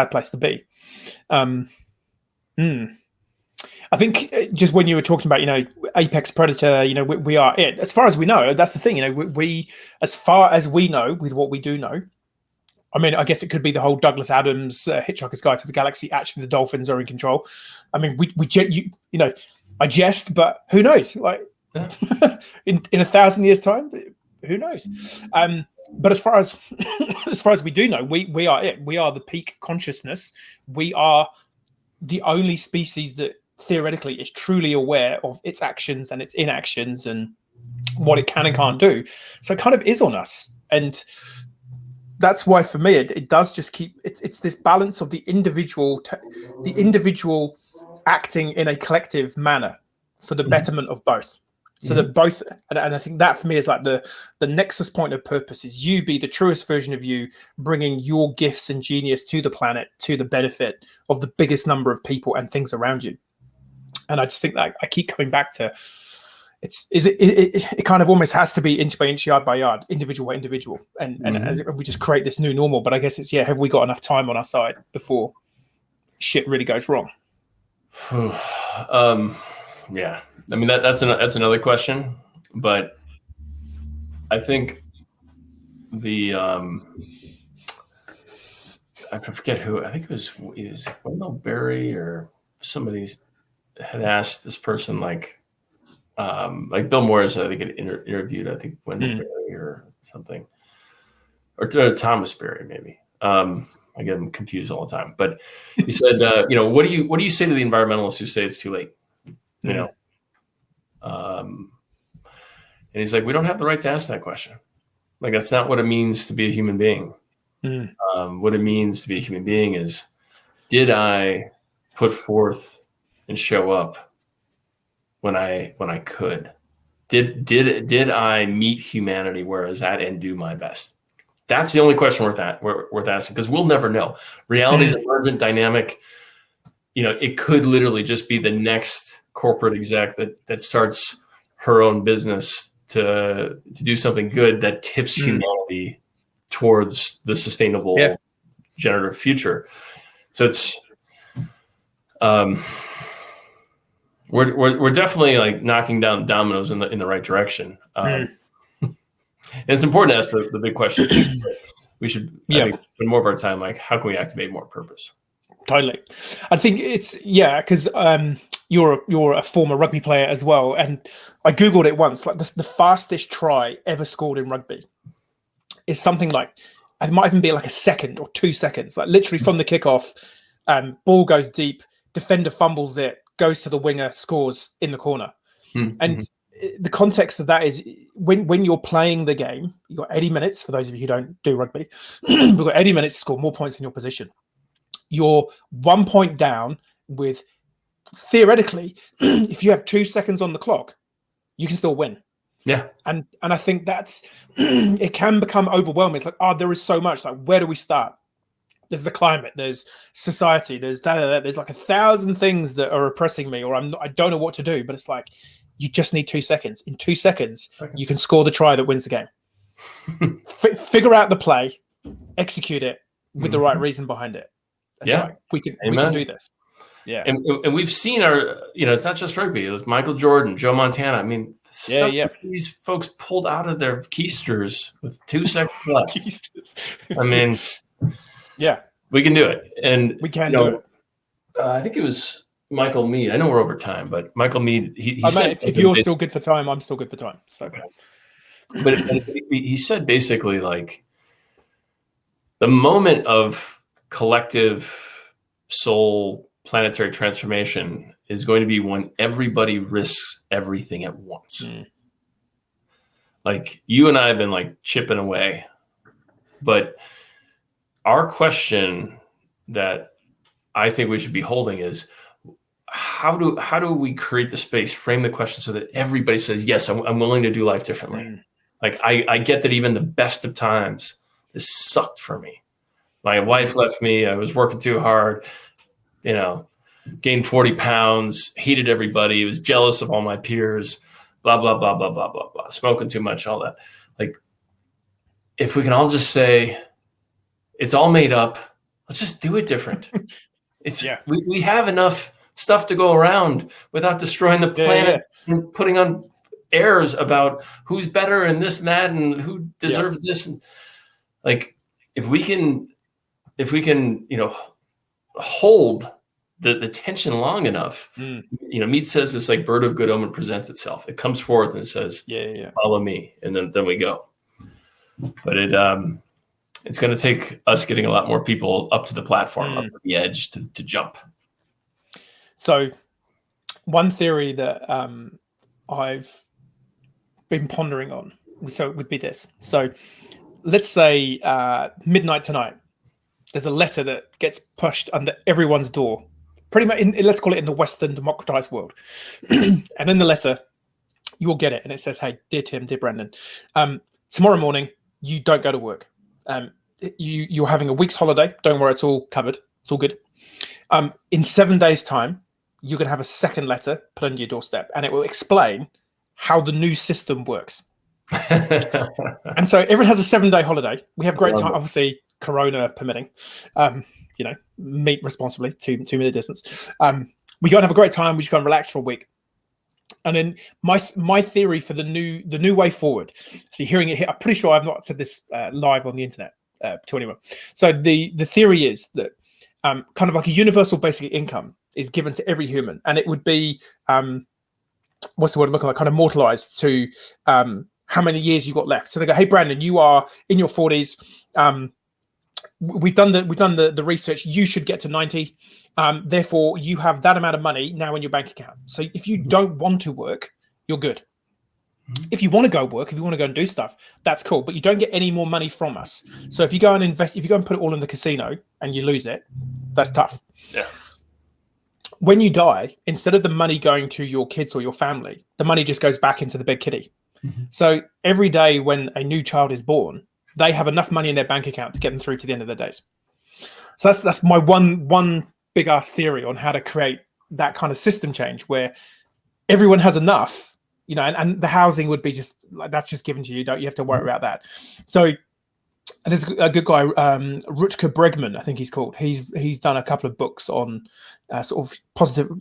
place to be. I think just when you were talking about, apex predator, we are it. As far as we know, that's the thing. We as far as we know, with what we do know, I mean, I guess it could be the whole Douglas Adams Hitchhiker's Guide to the Galaxy. Actually, the dolphins are in control. I mean, I jest, but who knows? Like in 1,000 years' time, who knows? But as far as we do know, we are it. We are the peak consciousness. We are the only species that theoretically is truly aware of its actions and its inactions and what it can and can't do. So it kind of is on us. And that's why for me, it does just keep, it's this balance of the individual acting in a collective manner for the betterment of both. So that both, and I think that for me is like the nexus point of purpose is you be the truest version of you, bringing your gifts and genius to the planet, to the benefit of the biggest number of people and things around you. And I just think that I keep coming back to it kind of almost has to be inch by inch, yard by yard, individual by individual. And we just create this new normal. But I guess it's, have we got enough time on our side before shit really goes wrong? Yeah. I mean, that's another question, but I think I forget who, I think it was Wendell Berry or somebody had asked this person, like Bill Morris, I think, had interviewed, I think, Wendell Berry or something, or Thomas Berry, maybe. I I get them confused all the time. But he said, what do you say to the environmentalists who say it's too late? And he's like, we don't have the right to ask that question. Like, that's not what it means to be a human being. What it means to be a human being is, did I put forth and show up when I could? Did I meet humanity where I was at and do my best? That's the only question worth asking, because we'll never know. Reality is emergent, dynamic. It could literally just be the next corporate exec that starts her own business to do something good that tips humanity towards the sustainable generative future. So it's we're definitely like knocking down dominoes in the right direction. And it's important to ask the big question too. We should I think, spend more of our time like, how can we activate more purpose? Totally. I think it's because you're a former rugby player as well, and I googled it once. Like the fastest try ever scored in rugby is something like, it might even be like a second or 2 seconds. Like literally from the kickoff, ball goes deep, defender fumbles it, goes to the winger, scores in the corner. And the context of that is when you're playing the game, you've got 80 minutes. For those of you who don't do rugby, we've got 80 minutes to score more points in your position. You're 1 point down with, theoretically, if you have 2 seconds on the clock, you can still win. Yeah. And I think that's, it can become overwhelming. It's like, there is so much. Like, where do we start? There's the climate, there's society, there's there's like 1,000 things that are oppressing me, or I don't know what to do. But it's like, you just need 2 seconds. In 2 seconds, you can score the try that wins the game. Figure out the play, execute it with the right reason behind it. It's like, we can do this. Yeah. And we've seen it's not just rugby. It was Michael Jordan, Joe Montana. I mean, stuff that these folks pulled out of their keisters with 2 seconds left. I mean, we can do it. And we can do it. I think it was Michael Mead. I know we're over time, but Michael Mead, he said, if you're still good for time, I'm still good for time. So, but he said basically, like, the moment of collective soul planetary transformation is going to be when everybody risks everything at once. Like, you and I have been like chipping away, but our question that I think we should be holding is, how do we create the space, frame the question so that everybody says, yes, I'm willing to do life differently. Like, I get that even the best of times has sucked for me. My wife left me. I was working too hard, gained 40 pounds, hated everybody, was jealous of all my peers, blah, blah, blah, blah, blah, blah, blah, smoking too much, all that. Like, if we can all just say, it's all made up, let's just do it different. We have enough stuff to go around without destroying the planet and putting on airs about who's better and this and that and who deserves this. And like, if we can, hold the tension long enough, Mead says this, like, bird of good omen presents itself. It comes forth and says, follow me. And then we go. But it's going to take us getting a lot more people up to the platform, up to the edge to jump. So one theory that I've been pondering on, so it would be this. So let's say midnight tonight, there's a letter that gets pushed under everyone's door, pretty much let's call it in the Western democratized world. And in the letter, you will get it. And it says, hey, dear Tim, dear Brandon, tomorrow morning, you don't go to work. You're having a week's holiday. Don't worry, it's all covered. It's all good. In 7 days' time, you're going to have a second letter put on your doorstep, and it will explain how the new system works. And so everyone has a 7-day holiday. We have great time, obviously, Corona permitting. Meet responsibly, 2 meter distance. We go and have a great time. We just go and relax for a week. And then my theory for the new way forward. See, hearing it here, I'm pretty sure I've not said this live on the internet to anyone. So the theory is that kind of like a universal basic income is given to every human, and it would be what's the word I'm looking like, kind of mortalized to how many years you got left. So they go, hey Brandon, you are in your 40s. we've done the research. You should get to 90. Therefore, you have that amount of money now in your bank account. So if you don't want to work, you're good. If you want to go work, if you want to go and do stuff, that's cool. But you don't get any more money from us. So if you go and invest, if you go and put it all in the casino and you lose it, that's tough. Yeah. When you die, instead of the money going to your kids or your family, the money just goes back into the big kitty. So every day when a new child is born, they have enough money in their bank account to get them through to the end of their days. So that's my one big ass theory on how to create that kind of system change where everyone has enough, you know, and the housing would be just like, that's just given to you. You have to worry about that. So there's a good guy, Rutger Bregman, I think he's called. He's done a couple of books on sort of positive,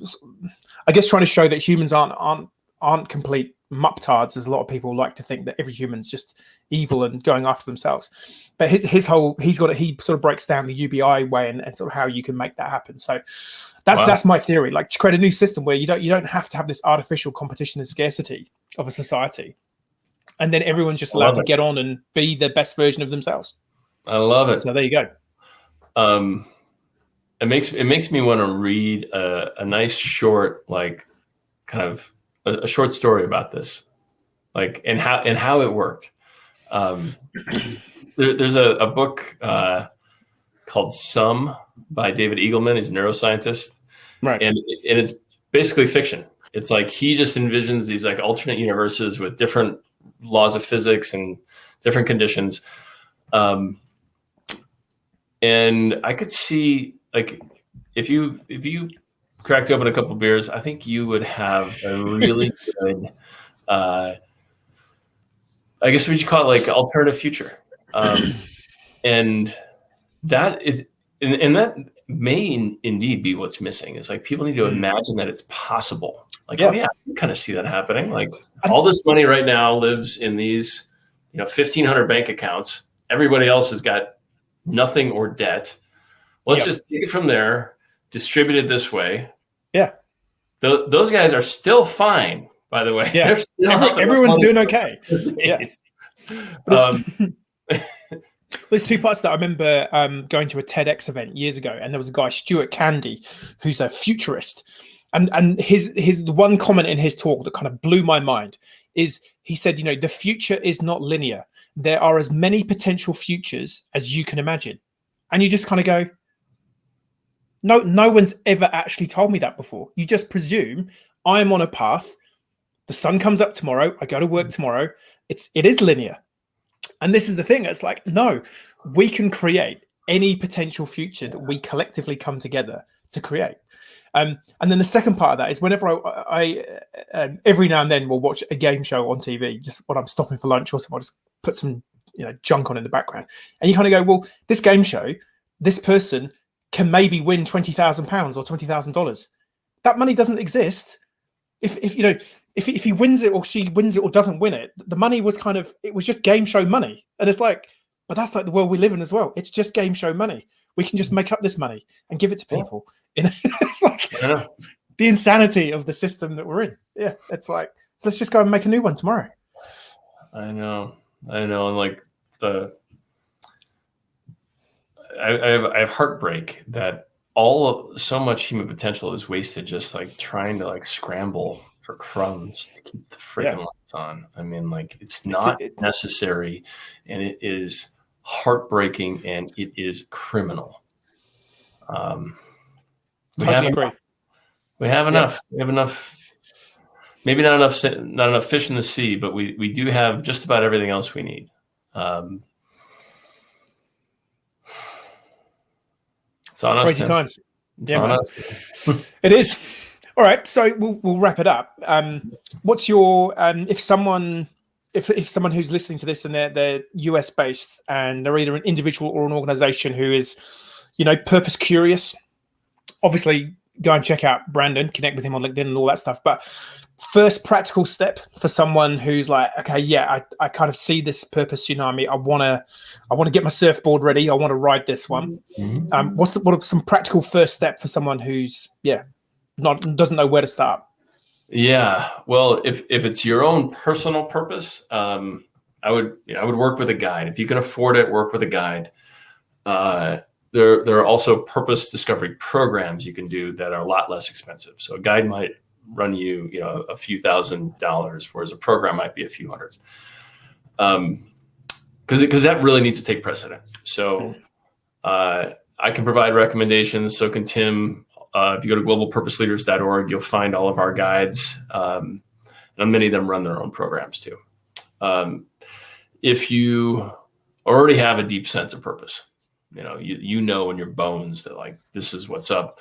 I guess, trying to show that humans aren't complete muptards, as a lot of people like to think, that every human's just evil and going after themselves. But he sort of breaks down the UBI way and sort of how you can make that happen. So that's my theory, like to create a new system where you don't have to have this artificial competition and scarcity of a society, and then everyone's just allowed to get on and be the best version of themselves. I love it. So there you go. It makes me want to read a nice short, like kind of a short story about this, like and how it worked. There's a book called Some by David Eagleman. He's a neuroscientist, right? And it's basically fiction. It's like he just envisions these like alternate universes with different laws of physics and different conditions. And I could see, like, if you cracked open a couple of beers, I think you would have a really good, I guess what you call it, like alternative future. And that may indeed be what's missing. Is like people need to imagine that it's possible. Like, oh yeah, you kind of see that happening. Like all this money right now lives in these, 1,500 bank accounts. Everybody else has got nothing or debt. Let's just take it from there, distribute it this way. Yeah. Those guys are still fine, by the way. Yeah. Everyone's doing okay. Yes. There's two parts that I remember going to a TEDx event years ago, and there was a guy, Stuart Candy, who's a futurist. And his the one comment in his talk that kind of blew my mind is he said, the future is not linear. There are as many potential futures as you can imagine. And you just kind of go, no one's ever actually told me that before. You just presume I'm on a path. The sun comes up tomorrow. I go to work tomorrow. It is linear. And this is the thing. It's like, no, we can create any potential future that we collectively come together to create. And then the second part of that is whenever I every now and then will watch a game show on TV, just when I'm stopping for lunch or something, I'll just put some junk on in the background. And you kind of go, well, this game show, this person can maybe win £20,000 or $20,000. That money doesn't exist. If he wins it or she wins it or doesn't win it, the money was it was just game show money. And it's like, but that's like the world we live in as well. It's just game show money. We can just make up this money and give it to people. It's like the insanity of the system that we're in. Yeah, it's like, so let's just go and make a new one tomorrow. I know. And like I have heartbreak that so much human potential is wasted just like trying to like scramble for crumbs to keep the freaking lights on. I mean, like it's not necessary, and it is heartbreaking, and it is criminal. We have enough. We have enough. Maybe not enough fish in the sea, but we do have just about everything else we need. It's on us. Crazy times. It's on us. It is. All right, so we'll wrap it up. What's your if someone who's listening to this and they're US based and they're either an individual or an organization who is, purpose curious, obviously go and check out Brandon, connect with him on LinkedIn and all that stuff. But first practical step for someone who's like, okay, yeah, I kind of see this purpose. I want to get my surfboard ready. I want to ride this one. Mm-hmm. What are some practical first step for someone who's doesn't know where to start? Yeah, well, if it's your own personal purpose, I would work with a guide. If you can afford it, work with a guide. there are also purpose discovery programs you can do that are a lot less expensive. So a guide might run you, a few $1,000s, whereas a program might be a few hundred. Because that really needs to take precedent. So I can provide recommendations. So can Tim. If you go to globalpurposeleaders.org, you'll find all of our guides. And many of them run their own programs too. If you already have a deep sense of purpose, you know in your bones that like this is what's up,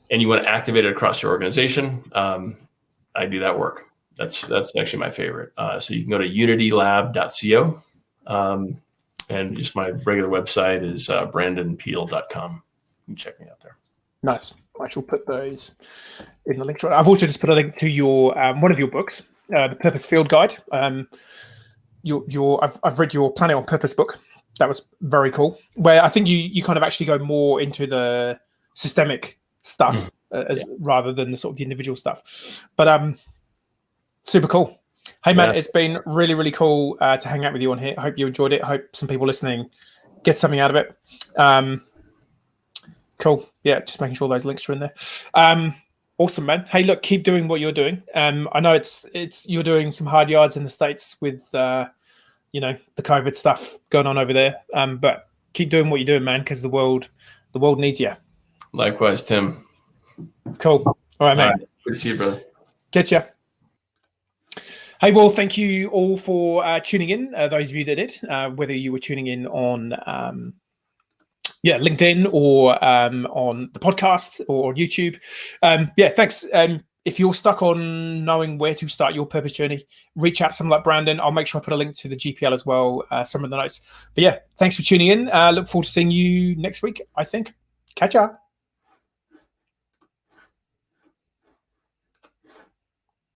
and you want to activate it across your organization, I do that work. That's actually my favorite. So you can go to unitylab.co, and just my regular website is brandonpeele.com. You can check me out there. Nice. I shall put those in the link. I've also just put a link to your one of your books, the Purpose Field Guide. I've read your Planning on Purpose book. That was very cool. Where I think you kind of actually go more into the systemic stuff rather than the sort of the individual stuff. But super cool. Hey man, it's been really, really cool to hang out with you on here. I hope you enjoyed it. I hope some people listening get something out of it. Cool. Yeah, just making sure those links are in there. Awesome, man. Hey, look, keep doing what you're doing. I know it's you're doing some hard yards in the States with the COVID stuff going on over there. But keep doing what you're doing, man, because the world needs you. Likewise, Tim. Cool. All right, man. Good to see you, brother. Get ya. Hey, well, thank you all for tuning in. Those of you that did, whether you were tuning in on LinkedIn or on the podcast or YouTube. Thanks. If you're stuck on knowing where to start your purpose journey, reach out to someone like Brandon. I'll make sure I put a link to the GPL as well, some of the notes. But yeah, thanks for tuning in. Look forward to seeing you next week, I think. Catch ya.